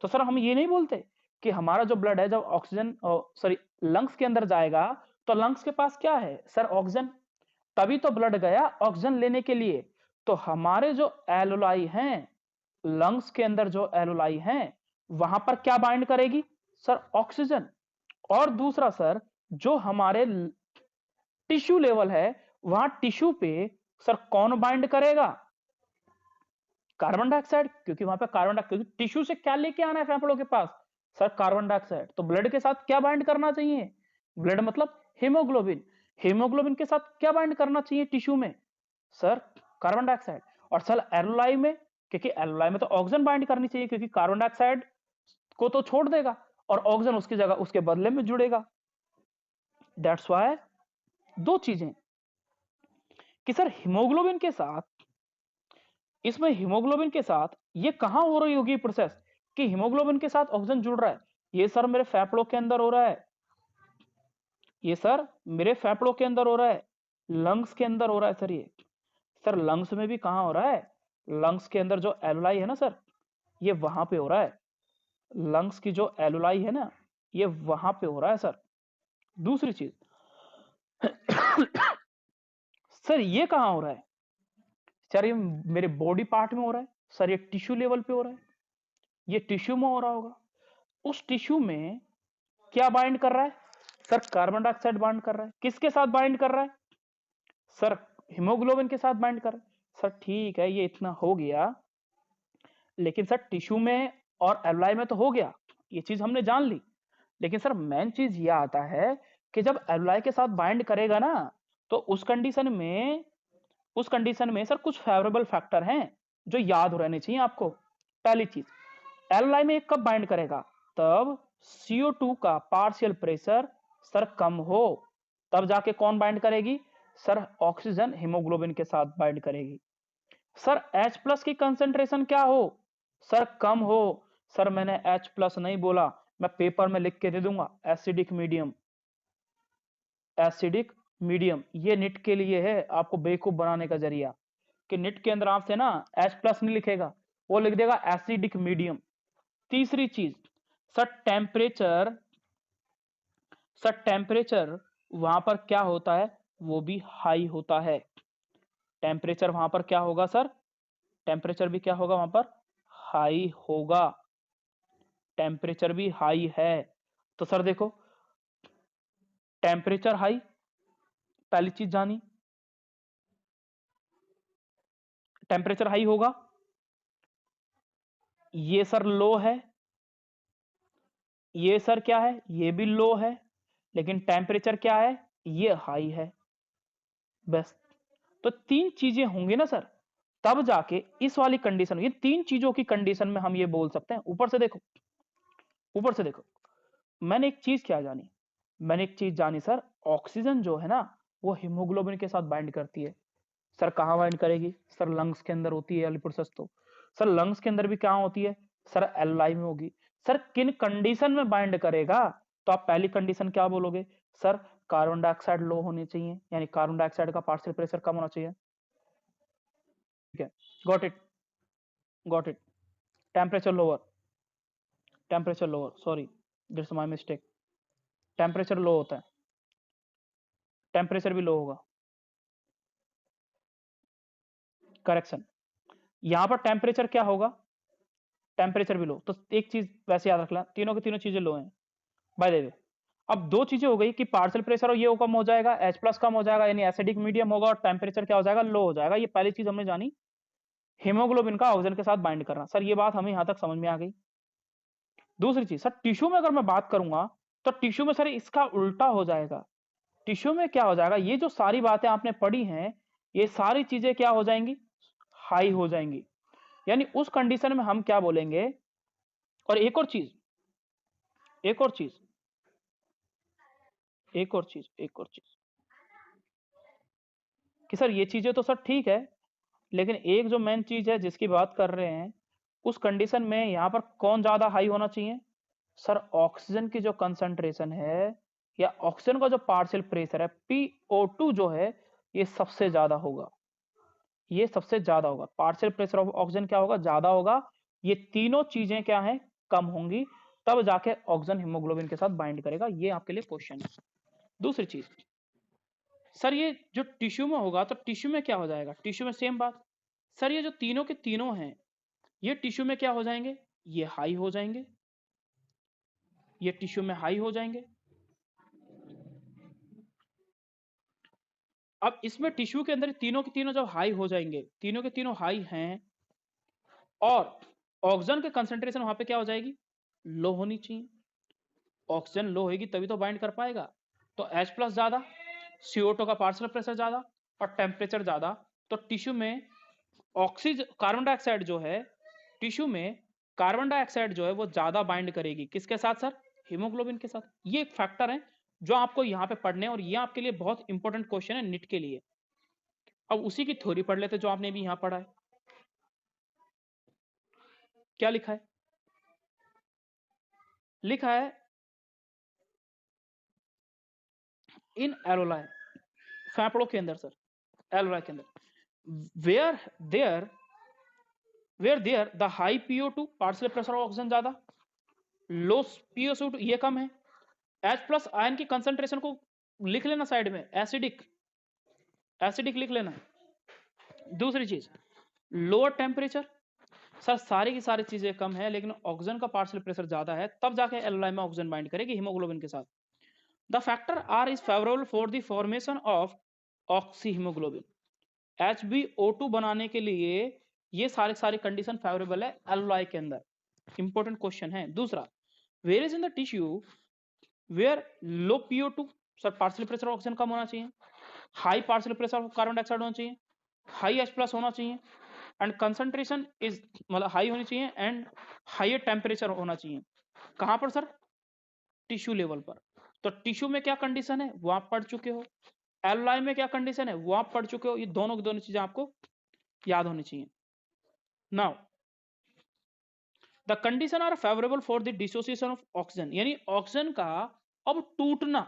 तो सर हम ये नहीं बोलते कि हमारा जो ब्लड है जब ऑक्सीजन सॉरी लंग्स के अंदर जाएगा तो लंग्स के पास क्या है सर, ऑक्सीजन, तभी तो ब्लड गया ऑक्सीजन लेने के लिए। तो हमारे जो एलोलाई हैं, लंग्स के अंदर जो एलोलाई हैं वहां पर क्या बाइंड करेगी सर, ऑक्सीजन। और दूसरा सर जो हमारे टिश्यू लेवल है, वहां टिश्यू पे सर कौन बाइंड करेगा, कार्बन डाइऑक्साइड, क्योंकि वहां पे क्योंकि टिश्यू से क्या लेके आना है फेफड़ों के पास? Sir carbon dioxide. तो ब्लड के साथ क्या बाइंड करना चाहिए? ब्लड मतलब हीमोग्लोबिन। हीमोग्लोबिन के साथ क्या बाइंड करना चाहिए टिश्यू में? Sir carbon dioxide. और सर एल्यूलाई में, क्योंकि एल्यूलाई में तो ऑक्सीजन बाइंड करनी चाहिए, क्योंकि कार्बन डाइऑक्साइड को तो छोड़ देगा और ऑक्सीजन उसकी जगह उसके बदले में जुड़ेगा। दैट्स व्हाई दो चीजें कि सर हीमोग्लोबिन के साथ, इसमें हीमोग्लोबिन के साथ ये कहां हो रही होगी प्रोसेस कि हीमोग्लोबिन के साथ ऑक्सीजन जुड़ रहा है? ये सर मेरे फेफड़ों के अंदर हो रहा है, ये सर मेरे फेफड़ों के अंदर हो रहा है, लंग्स के अंदर हो रहा है सर। ये सर लंग्स में भी कहां हो रहा है? लंग्स के अंदर जो एलुलाई है ना सर, ये वहां पे हो रहा है। लंग्स की जो एलुलाई है ना, ये वहां पे हो रहा है सर। दूसरी चीज सर ये कहां हो रहा है? सर ये मेरे बॉडी पार्ट में हो रहा है सर, ये टिश्यू लेवल पे हो रहा है, ये टिश्यू में हो रहा होगा। उस टिश्यू में क्या बाइंड कर रहा है? सर कार्बन डाइऑक्साइड बाइंड कर रहा है। किसके साथ बाइंड कर रहा है? सर हीमोग्लोबिन के साथ बाइंड कर रहा है। सर ठीक है, ये इतना हो गया, लेकिन सर टिश्यू में और एल्यूलाई में तो हो गया, ये चीज हमने जान ली। लेकिन सर मेन चीज ये आता है कि जब एल्यूलाई के साथ बाइंड करेगा ना, तो उस कंडीशन में सर कुछ फेवरेबल फैक्टर हैं जो याद रहने चाहिए आपको। पहली चीज, एल्यूलाई में कब बाइंड करेगा? तब CO2 का पार्शियल प्रेशर सर कम हो, तब जाके कौन बाइंड करेगी? सर ऑक्सीजन हीमोग्लोबिन के साथ बाइंड करेगी। सर H+ की कंसंट्रेशन क्या हो? सर कम हो। सर मैंने H+ नहीं बोला, मैं पेपर में लिख के दे दूंगा, एसिडिक मीडियम। एसिडिक मीडियम ये निट के लिए है, आपको बेवकूफ बनाने का जरिया, कि निट के अंदर आपसे ना H+ नहीं लिखेगा, वो लिख देगा एसिडिक मीडियम। तीसरी चीज, सर टेम्परेचर वहां पर क्या होता है? वो भी हाई होता है। टेम्परेचर वहां पर क्या होगा सर? टेम्परेचर भी क्या होगा वहां पर? हाई होगा। टेम्परेचर भी हाई है। तो सर देखो, टेम्परेचर हाई, पहली चीज जानी, टेम्परेचर हाई होगा। ये सर लो है, ये सर क्या है? ये भी लो है, लेकिन टेम्परेचर क्या है? ये हाई है। बस, तो तीन चीजें होंगी ना सर, तब जाके इस वाली कंडीशन, ये तीन चीजों की कंडीशन में हम ये बोल सकते हैं। ऊपर से देखो, ऊपर से देखो, मैंने एक चीज क्या जानी? मैंने एक चीज जानी सर, ऑक्सीजन जो है ना, वो हीमोग्लोबिन के साथ बाइंड करती है। सर कहाँ बाइंड करेगी? सर लंग्स के अंदर होती है वाली प्रोसेस। तो सर लंग्स के अंदर भी कहाँ होती है? सर एल्यूलाई में होगी। सर किन कंडीशन में बाइंड करेगा? तो आप पहली कंडीशन क्या बोलोगे? सर कार्बन डाइऑक्साइड लो होनी चाहिए, यानी कार्बन डाइऑक्साइड का पार्शियल प्रेशर कम होना चाहिए। ठीक है, got it, got it. Temperature lower, temperature lower, sorry, that's my mistake. Temperature low होता है, टेम्परेचर भी लो होगा। करेक्शन, यहां पर टेम्परेचर क्या होगा? टेम्परेचर भी लो। तो एक चीज वैसे याद रखना, तीनों की तीनों चीजें लो हैं बाय द वे। अब दो चीजें हो गई कि पार्शियल प्रेशर और ये कम हो जाएगा, H+ कम हो जाएगा, यानी एसिडिक मीडियम होगा, और टेम्परेचर क्या हो जाएगा? लो हो जाएगा। ये पहली चीज हमने जानी, हीमोग्लोबिन का ऑक्सीजन के साथ बाइंड करना। सर ये बात हमें यहां तक समझ में आ गई। दूसरी चीज सर, टिश्यू में अगर मैं बात करूंगा, तो टिश्यू में सर इसका उल्टा हो जाएगा। टिश्यू में क्या हो जाएगा? ये जो सारी बातें आपने पढ़ी हैं, ये सारी चीजें क्या हो जाएंगी? हाई हो जाएंगी। यानी उस कंडीशन में हम क्या बोलेंगे? और एक और चीज, एक और चीज, एक और चीज, एक और चीज, कि सर ये चीजें तो सर ठीक है, लेकिन एक जो मेन चीज है जिसकी बात कर रहे हैं, उस कंडीशन में यहां पर कौन ज्यादा हाई होना चाहिए? सर ऑक्सीजन की जो कंसंट्रेशन है, या ऑक्सीजन का जो पार्शियल प्रेशर है, PO2 जो है, ये सबसे ज्यादा होगा। ये सबसे ज्यादा होगा, पार्शियल प्रेशर ऑफ ऑक्सीजन क्या होगा? ज्यादा होगा। ये तीनों चीजें क्या है? कम होंगी, तब जाके ऑक्सीजन हीमोग्लोबिन के साथ बाइंड करेगा। ये आपके लिए क्वेश्चन है। दूसरी चीज, सर ये जो टिश्यू में होगा, तो टिश्यू में क्या हो जाएगा? टिश्यू में सेम बात। सर ये जो तीनों के तीनों हैं, ये टिश्यू में क्या हो जाएंगे? ये हाई हो जाएंगे, ये टिश्यू में हाई हो जाएंगे। अब इसमें टिश्यू के अंदर तीनों के तीनों जब हाई हो जाएंगे, तीनों के तीनों हाई हैं, और ऑक्सीजन की कंसंट्रेशन वहां पे क्या हो जाएगी, लो होनी चाहिए। ऑक्सीजन लो होगी तभी तो बाइंड कर पाएगा। तो H+ ज्यादा, CO2 का पार्शियल प्रेशर ज्यादा और टेम्परेचर ज्यादा, तो टिश्यू में ऑक्सीजन कार्बन डाइऑक्साइड जो है, टिश्यू में कार्बन डाइऑक्साइड जो है वो ज्यादा बाइंड करेगी किसके साथ सर, हीमोग्लोबिन के साथ। ये एक फैक्टर है जो आपको यहाँ पे पढ़ने हैं और ये आपके लिए बहुत इंपॉर्टेंट क्वेश्चन है निट के लिए। अब उसी की थ्योरी पढ़ लेते जो आपने भी यहाँ पढ़ा है। क्या लिखा है, लिखा है इन एलोलाई, फेफड़ों के अंदर सर, एलोलाई के अंदर, where there the high PO2 partial pressure of oxygen ज्यादा, लो PO2 ये कम है। H+ आयन की कंसंट्रेशन को लिख लेना साइड में, एसिडिक, एसिडिक लिख लेना। दूसरी चीज लोअर टेम्परेचर, सर सारी की सारी चीजें कम है लेकिन ऑक्सीजन का पार्शियल प्रेशर ज्यादा है, तब जाके एलोलाई में ऑक्सीजन बाइंड करेगी हीमोग्लोबिन के साथ। The factor are is favourable for the formation of oxy haemoglobin. HbO2 बनाने के लिए ये सारी कंडीशन फेवरेबल है एलोलाई के अंदर। इंपॉर्टेंट क्वेश्चन है। दूसरा, where is in the tissue where low PO2, sir partial pressure oxygen कम होना चाहिए, high partial pressure of carbon dioxide होना चाहिए, हाई H+ होना चाहिए एंड कंसंट्रेशन इज मतलब हाई होनी चाहिए एंड हाई टेम्परेचर होना चाहिए। कहां पर सर, टिश्यू लेवल पर। तो टिश्यू में क्या कंडीशन है वो आप पढ़ चुके हो, एलोलाई में क्या कंडीशन है वो आप पढ़ चुके हो। ये दोनों की दोनों चीजें आपको याद होनी चाहिए। Now the condition are favourable for the dissociation of oxygen, यानी ऑक्सीजन का अब टूटना,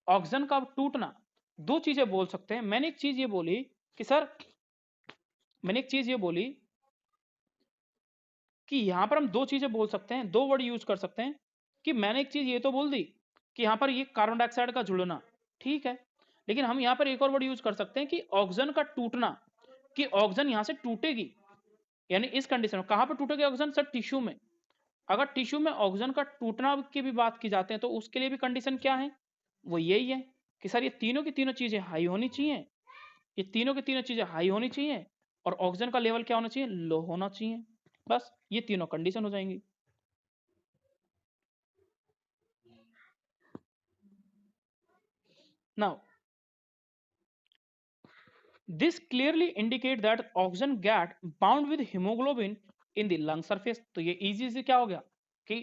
ऑक्सीजन का अब टूटना। दो चीजें बोल सकते हैं। मैंने एक चीज ये बोली कि सर, मैंने एक चीज ये बोली कि यहां पर हम दो चीजें बोल सकते हैं, दो वर्ड यूज कर सकते हैं। कि मैंने एक चीज ये तो बोल दी कि यहां पर ये कार्बन डाइऑक्साइड का जुड़ना, ठीक है, लेकिन हम यहां पर एक और वर्ड यूज कर सकते हैं कि ऑक्सीजन का टूटना, कि ऑक्सीजन यहां से टूटेगी। यानी इस कंडीशन में कहां पर टूटेगी ऑक्सीजन सर, टिश्यू में। अगर टिश्यू में ऑक्सीजन का टूटना की भी बात की जाते हैं तो उसके लिए भी कंडीशन क्या है, वो यही है कि सर ये तीनों की तीनों चीजें हाई होनी चाहिए, ये तीनों की तीनों चीजें हाई होनी चाहिए और ऑक्सीजन का लेवल क्या होना चाहिए, लो होना चाहिए। बस ये तीनों कंडीशन हो जाएंगी। Now this clearly indicate that oxygen get bound with hemoglobin in the lung surface। तो ये इजी से क्या हो गया कि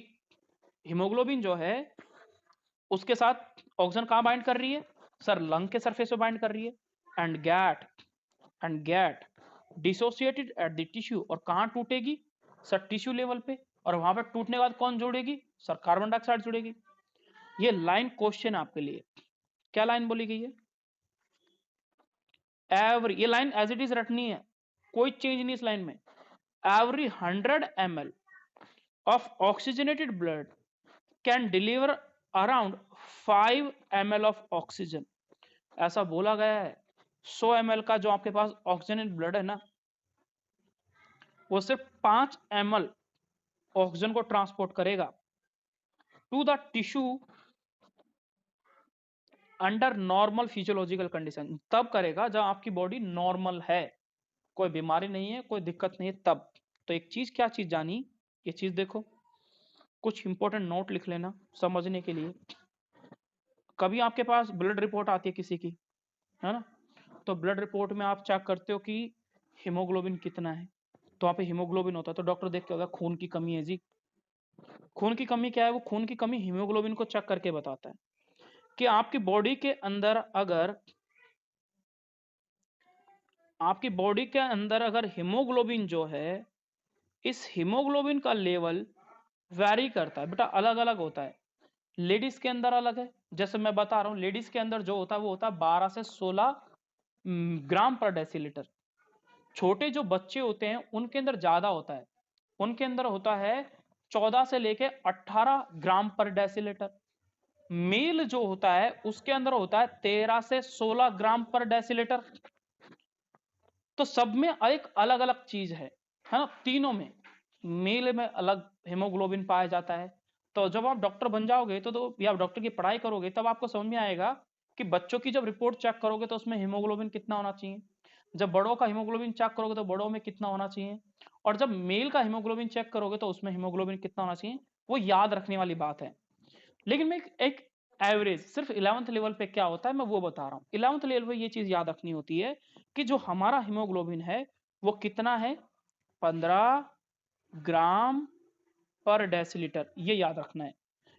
हीमोग्लोबिन जो है उसके साथ ऑक्सीजन कहां बाइंड कर रही है सर, लंग के सरफेस पे बाइंड कर रही है। And get dissociated at the tissue, और कहां टूटेगी सर, टिश्यू लेवल पे। और वहां पर टूटने के बाद कौन जुड़ेगी सर, कार्बन डाइऑक्साइड जुड़ेगी। ये लाइन क्वेश्चन आपके लिए, क्या लाइन बोली गई है, एवरी, ये लाइन एज इट इज रटनी है, कोई चेंज नहीं इस लाइन में। Every 100 ml of oxygenated blood can deliver around 5 ml of oxygen. ऐसा बोला गया है 100 ml का जो आपके पास ऑक्सीजनेटेड ब्लड है ना, वो सिर्फ 5 ml ऑक्सीजन को ट्रांसपोर्ट करेगा to the tissue under normal physiological condition. तब करेगा जब आपकी बॉडी नॉर्मल है, कोई बीमारी नहीं है, कोई दिक्कत नहीं है, तब। तो एक चीज, क्या चीज जानी, ये चीज देखो, कुछ इंपॉर्टेंट नोट लिख लेना समझने के लिए। कभी आपके पास ब्लड रिपोर्ट आती है किसी की, है ना, तो ब्लड रिपोर्ट में आप चेक करते हो कि हीमोग्लोबिन कितना है, तो वहां पे हीमोग्लोबिन होता है, तो डॉक्टर देख के होता है खून की कमी है जी। खून की कमी क्या है, वो खून की कमी हीमोग्लोबिन को चेक करके बताता है कि आपकी बॉडी के अंदर अगर, आपकी बॉडी के अंदर अगर हीमोग्लोबिन जो है, इस हीमोग्लोबिन का लेवल वैरी करता है बेटा, अलग अलग होता है। लेडीज के अंदर अलग है, जैसे मैं बता रहा हूं, लेडीज के अंदर जो होता है वो होता है 12 से 16 ग्राम पर डेसीलीटर। छोटे जो बच्चे होते हैं उनके अंदर ज्यादा होता है, उनके अंदर होता है 14 से लेके 18 ग्राम पर डेसीलीटर। मेल जो होता है उसके अंदर होता है 13 से 16 ग्राम पर डेसीलीटर। तो सब में एक अलग अलग चीज है ना, तीनों में। मेल में अलग हेमोग्लोबिन पाया जाता है। तो जब आप डॉक्टर बन जाओगे तो या डॉक्टर की पढ़ाई करोगे तब आपको समझ में आएगा कि बच्चों की जब रिपोर्ट चेक करोगे तो उसमें हीमोग्लोबिन कितना होना चाहिए, जब बड़ों का हीमोग्लोबिन चेक करोगे तो बड़ों में कितना होना चाहिए, और जब मेल का हीमोग्लोबिन चेक करोगे तो उसमें हीमोग्लोबिन कितना होना चाहिए, वो याद रखने वाली बात है। लेकिन मैं एक एवरेज सिर्फ 11th लेवल पे क्या होता है मैं वो बता रहा हूँ। 11th लेवल पे ये चीज याद रखनी होती है कि जो हमारा हीमोग्लोबिन है वो कितना है, 15 ग्राम पर डेसीलीटर। ये याद रखना है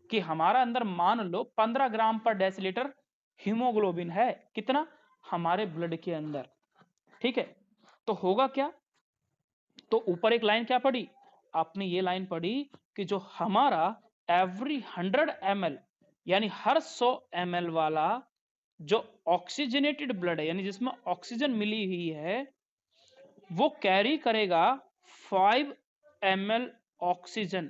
कि हमारा अंदर मान लो 15 ग्राम पर डेसीलीटर हीमोग्लोबिन है, कितना, हमारे ब्लड के अंदर। ठीक है, तो होगा क्या, तो ऊपर एक लाइन क्या पढ़ी आपने, ये लाइन पढ़ी कि जो हमारा एवरी 100 ml यानी हर 100 ml वाला जो ऑक्सीजनेटेड ब्लड है यानी जिसमें ऑक्सीजन मिली हुई है वो कैरी करेगा 5 ml ऑक्सीजन।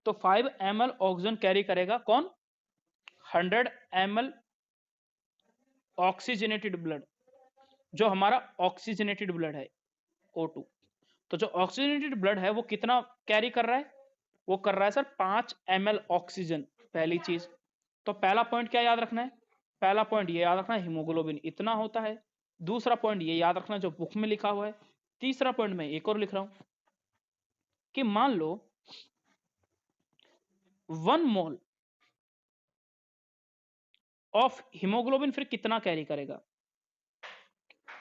तो 5 ml ऑक्सीजन कैरी करेगा कौन, 100 ml ऑक्सीजनेटेड ब्लड, जो हमारा ऑक्सीजनेटेड ब्लड है O2। तो जो ऑक्सीजनेटेड ब्लड है वो कितना कैरी कर रहा है, वो कर रहा है सर 5 ml ऑक्सीजन। पहली चीज, तो पहला पॉइंट क्या याद रखना है, पहला पॉइंट ये याद रखना है हीमोग्लोबिन इतना होता है। दूसरा पॉइंट ये याद रखना जो बुक में लिखा हुआ है। तीसरा पॉइंट मैं एक और लिख रहा हूं कि मान लो 1 मोल ऑफ हीमोग्लोबिन फिर कितना कैरी करेगा,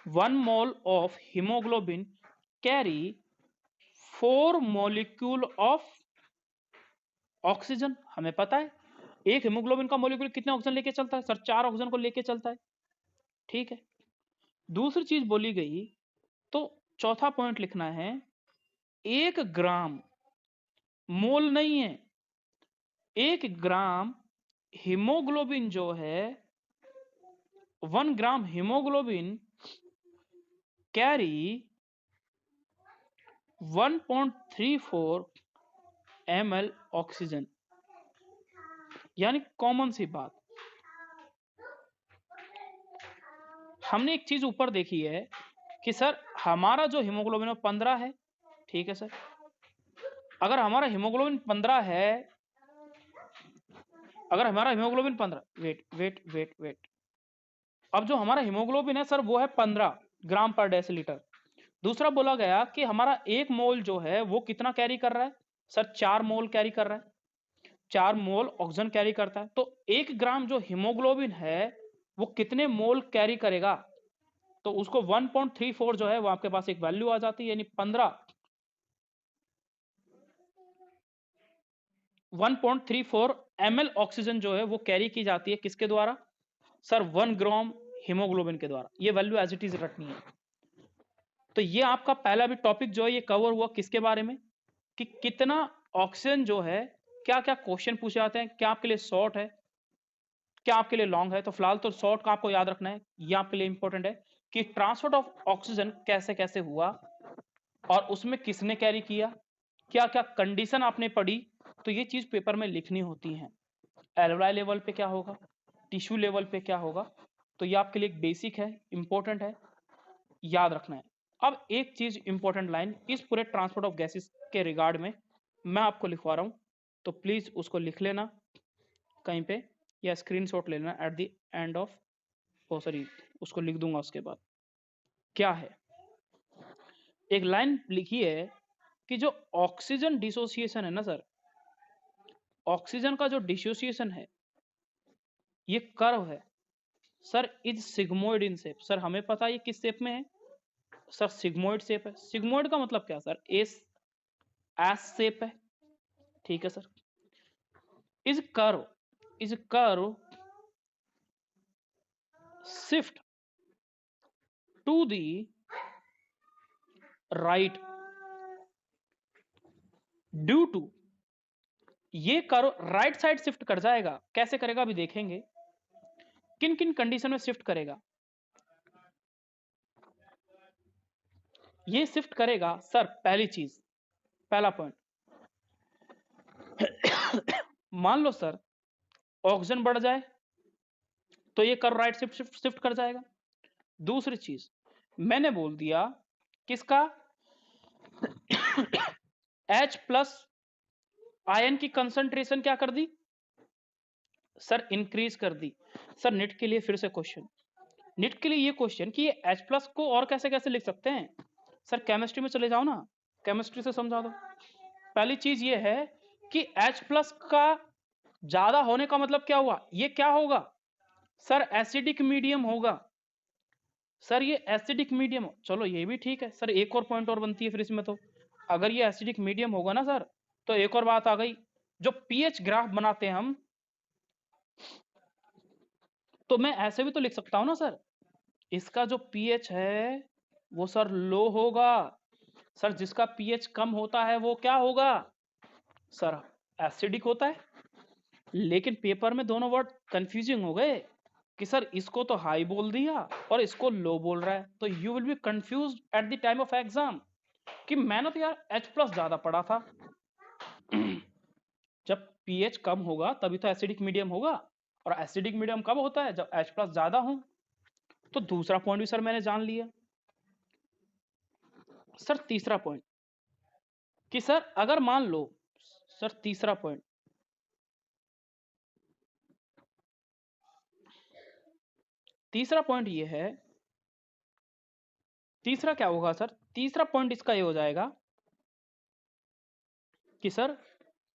1 mole of haemoglobin carry 4 molecule of oxygen. हमें पता है एक हीमोग्लोबिन का मॉलिक्यूल कितने ऑक्सीजन लेके चलता है सर, 4 ऑक्सीजन को लेके चलता है। ठीक है, दूसरी चीज बोली गई तो चौथा पॉइंट लिखना है 1 ग्राम, मोल नहीं है, 1 ग्राम हीमोग्लोबिन जो है 1 ग्राम हीमोग्लोबिन कैरी 1.34 ml ऑक्सीजन। यानी कॉमन सी बात, हमने एक चीज ऊपर देखी है कि सर हमारा जो हीमोग्लोबिन 15 है, ठीक है सर, अगर हमारा हीमोग्लोबिन 15 है, अगर हमारा haemoglobin 15, wait wait wait wait, अब जो हमारा हीमोग्लोबिन है सर वो है 15 ग्राम पर डेसीलीटर। दूसरा बोला गया कि हमारा 1 मोल जो है वो कितना कैरी कर रहा है सर, 4 मोल कैरी कर रहा है, 4 मोल ऑक्सीजन कैरी करता है। तो 1 ग्राम जो हीमोग्लोबिन है वो कितने मोल कैरी करेगा, तो उसको 1.34 जो है वो आपके पास एक वैल्यू आ जाती है, यानी 1.34 ml ऑक्सीजन जो है वो कैरी की जाती है किसके द्वारा सर, 1 ग्राम हीमोग्लोबिन के द्वारा। ये वैल्यू एज इट इज रखनी है। तो ये आपका पहला भी टॉपिक जो है ये कवर हुआ किसके बारे में, कि कितना ऑक्सीजन जो है, क्या क्या क्वेश्चन पूछे जाते हैं, क्या आपके लिए शॉर्ट है, क्या आपके लिए लॉन्ग है। तो फिलहाल तो शॉर्ट का आपको याद रखना है, ये आपके लिए इंपॉर्टेंट है कि ट्रांसपोर्ट ऑफ ऑक्सीजन कैसे कैसे हुआ और उसमें किसने कैरी किया, क्या क्या कंडीशन आपने पढ़ी, तो ये चीज पेपर में लिखनी होती है। एल्वेलाई लेवल पे क्या होगा, टिश्यू लेवल पे क्या होगा, तो ये आपके लिए एक बेसिक है, इंपॉर्टेंट है, याद रखना है। अब एक चीज इंपॉर्टेंट लाइन इस पूरे ट्रांसपोर्ट ऑफ गैसेस के रिगार्ड में मैं आपको लिखवा रहा हूं, तो प्लीज उसको लिख लेना कहीं पे या स्क्रीनशॉट ले लेना at the end of, oh sorry उसको लिख दूंगा उसके बाद। क्या है, एक लाइन लिखी है कि जो ऑक्सीजन डिसोसिएशन है ना सर, ऑक्सीजन का जो डिसोसिएशन है ये कर्व है sir, is sigmoid in shape. Sir हमें पता है ये किस शेप में है सर, सिग्मोइड शेप है। सिग्मोइड का मतलब क्या सर, एस एस शेप है, ठीक है sir. Is curve shift to the right due to, ये कर्व राइट साइड शिफ्ट कर जाएगा, कैसे करेगा अभी देखेंगे, किन किन कंडीशन में शिफ्ट करेगा। ये शिफ्ट करेगा सर, पहली चीज, पहला पॉइंट, मान लो सर ऑक्सीजन बढ़ जाए तो ये कर्व राइट शिफ्ट कर जाएगा। दूसरी चीज मैंने बोल दिया किसका, H प्लस आयन की कंसंट्रेशन क्या कर दी सर, इंक्रीज कर दी। सर नेट के लिए फिर से क्वेश्चन, नीट के लिए ये क्वेश्चन कि ये H+ को और कैसे कैसे लिख सकते हैं। सर केमिस्ट्री में चले जाओ ना, केमिस्ट्री से समझा दो। पहली चीज ये है कि H+ का ज्यादा होने का मतलब क्या हुआ, ये क्या होगा सर, एसिडिक मीडियम होगा। सर ये एसिडिक मीडियम, चलो ये भी ठीक है सर, एक और पॉइंट और बनती है फिर इसमें, तो अगर ये एसिडिक मीडियम होगा ना सर, तो एक और बात आ गई, जो पीएच ग्राफ बनाते हैं हम, तो मैं ऐसे भी तो लिख सकता हूं ना सर, इसका जो पीएच है वो सर लो होगा। सर जिसका पीएच कम होता है वो क्या होगा सर, एसिडिक होता है। लेकिन पेपर में दोनों वर्ड कंफ्यूजिंग हो गए कि सर इसको तो हाई बोल दिया और इसको लो बोल रहा है, तो you will be confuse at the time of exam कि मैंने तो यार H+ ज्यादा पढ़ा था। जब पीएच कम होगा तभी तो एसिडिक मीडियम होगा, और एसिडिक मीडियम कब होता है, जब H+ ज्यादा हो। तो दूसरा पॉइंट भी सर मैंने जान लिया। सर तीसरा पॉइंट कि सर अगर मान लो, सर तीसरा पॉइंट, तीसरा पॉइंट ये है, तीसरा क्या होगा सर, तीसरा पॉइंट इसका ये हो जाएगा कि सर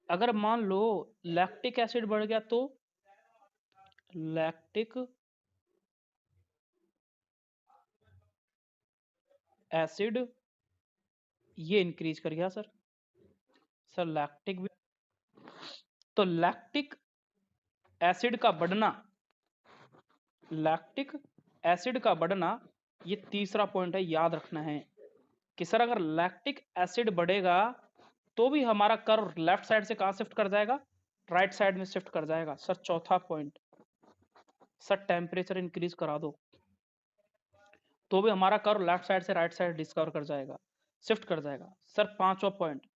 अगर मान लो लैक्टिक एसिड बढ़ गया तो लैक्टिक एसिड ये इंक्रीज कर गया सर, सर लैक्टिक, तो लैक्टिक एसिड का बढ़ना, लैक्टिक एसिड का बढ़ना, ये तीसरा पॉइंट है, याद रखना है कि सर अगर लैक्टिक एसिड बढ़ेगा तो भी हमारा कर्व लेफ्ट साइड से कहां शिफ्ट कर जाएगा, राइट साइड में शिफ्ट कर जाएगा। सर चौथा पॉइंट, सर टेम्परेचर इंक्रीज करा दो तो भी हमारा कर्व लेफ्ट साइड से राइट साइड डिस्कवर कर जाएगा, शिफ्ट कर जाएगा। सर पांचवा पॉइंट,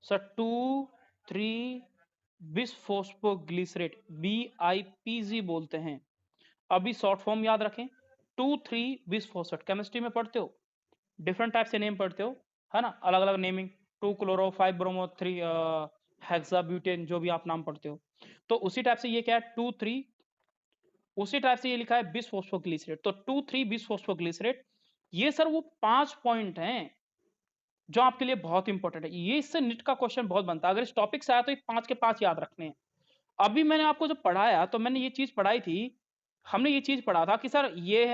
सर 2,3 बिसफॉस्फोग्लिसरेट, BIPG बोलते हैं, अभी शॉर्ट फॉर्म याद रखें, 2,3 बिसफॉस्फेट, केमिस्ट्री में पढ़ते हो, डिफरेंट टाइप से नेम पढ़ते हो, है ना, अलग अलग नेमिंग, 2 क्लोरो 5 ब्रोमो 3 हेक्साब्यूटेन, जो भी आप नाम पढ़ते हो, तो उसी टाइप से ये क्या है 2,3, उसी टाइप से ये लिखा है बिसफॉस्फोग्लिसरेट, तो 2,3 बिसफॉस्फोग्लिसरेट, ये सर वो 5 पॉइंट हैं जो आपके लिए बहुत इंपॉर्टेंट है। ये इससे निट का क्वेश्चन बहुत बनता है, अगर इस टॉपिक से आया तो ये 5 के 5 याद रखने हैं। अभी मैंने आपको जो पढ़ाया तो मैंने ये चीज पढ़ाई थी, हमने ये चीज पढ़ा था कि सर ये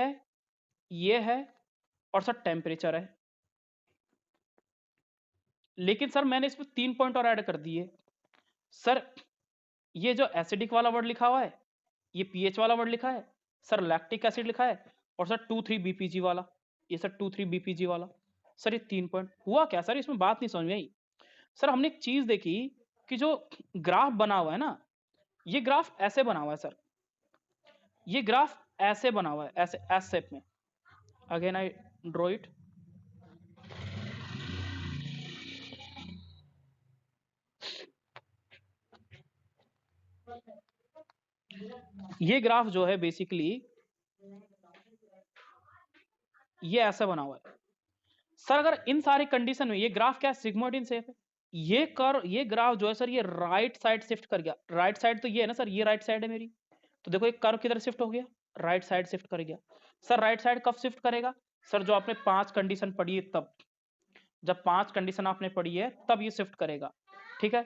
है और सर टेम्परेचर है, लेकिन सर मैंने इसमें 3 पॉइंट और ऐड कर दिए। सर ये जो एसिडिक वाला वर्ड लिखा हुआ है, ये पीएच वाला वर्ड लिखा है, सर लैक्टिक एसिड लिखा है, और सर 2,3 बीपीजी वाला, ये सर 2,3 बीपीजी वाला। सर ये 3 पॉइंट हुआ क्या सर, इसमें बात नहीं समझ में आई। सर हमने एक चीज देखी कि जो ग्राफ बना हुआ है ना, ये ग्राफ ऐसे बना हुआ है सर, ये ग्राफ ऐसे बना हुआ है, ऐसे एस शेप में। अगेन आई ड्रॉ इट, ये ग्राफ जो है बेसिकली ये ऐसा बना हुआ है सर। अगर इन सारी कंडीशन में ये ग्राफ क्या है, सिग्मोइडल शेप है, ये कर ये ग्राफ जो है सर ये राइट साइड शिफ्ट कर गया, राइट साइड तो ये है ना सर, ये राइट साइड है मेरी, तो देखो एक कर्व किधर शिफ्ट हो गया, राइट साइड शिफ्ट कर गया। सर राइट साइड कब शिफ्ट करेगा सर, जो आपने 5 कंडीशन पढ़ी है तब, जब 5 कंडीशन आपने पढ़ी है तब ये शिफ्ट करेगा, ठीक है।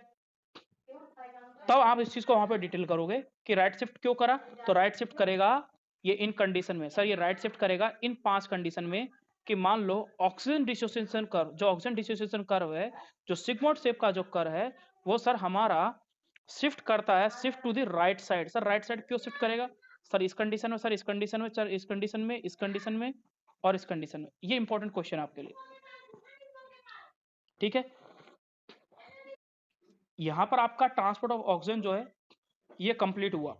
तब आप इस चीज को वहां पे डिटेल करोगे कि राइट शिफ्ट क्यों करा, तो राइट शिफ्ट करेगा ये इन कंडीशन में सर, ये राइट शिफ्ट करेगा इन 5 कंडीशन में कि मान लो ऑक्सीजन डिसोसिएशन कर्व, जो ऑक्सीजन डिसोसिएशन कर्व है, जो सिग्मोइड शेप का जो कर्व है, वो सर हमारा शिफ्ट करता है, shift to the right side. Sir right side क्यों शिफ्ट करेगा सर, इस कंडीशन में, सर इस कंडीशन में, सर इस कंडीशन में, इस कंडीशन में और इस कंडीशन में। ये इंपॉर्टेंट क्वेश्चन आपके लिए, ठीक है। यहां पर आपका ट्रांसपोर्ट ऑफ ऑक्सीजन जो है ये कंप्लीट हुआ,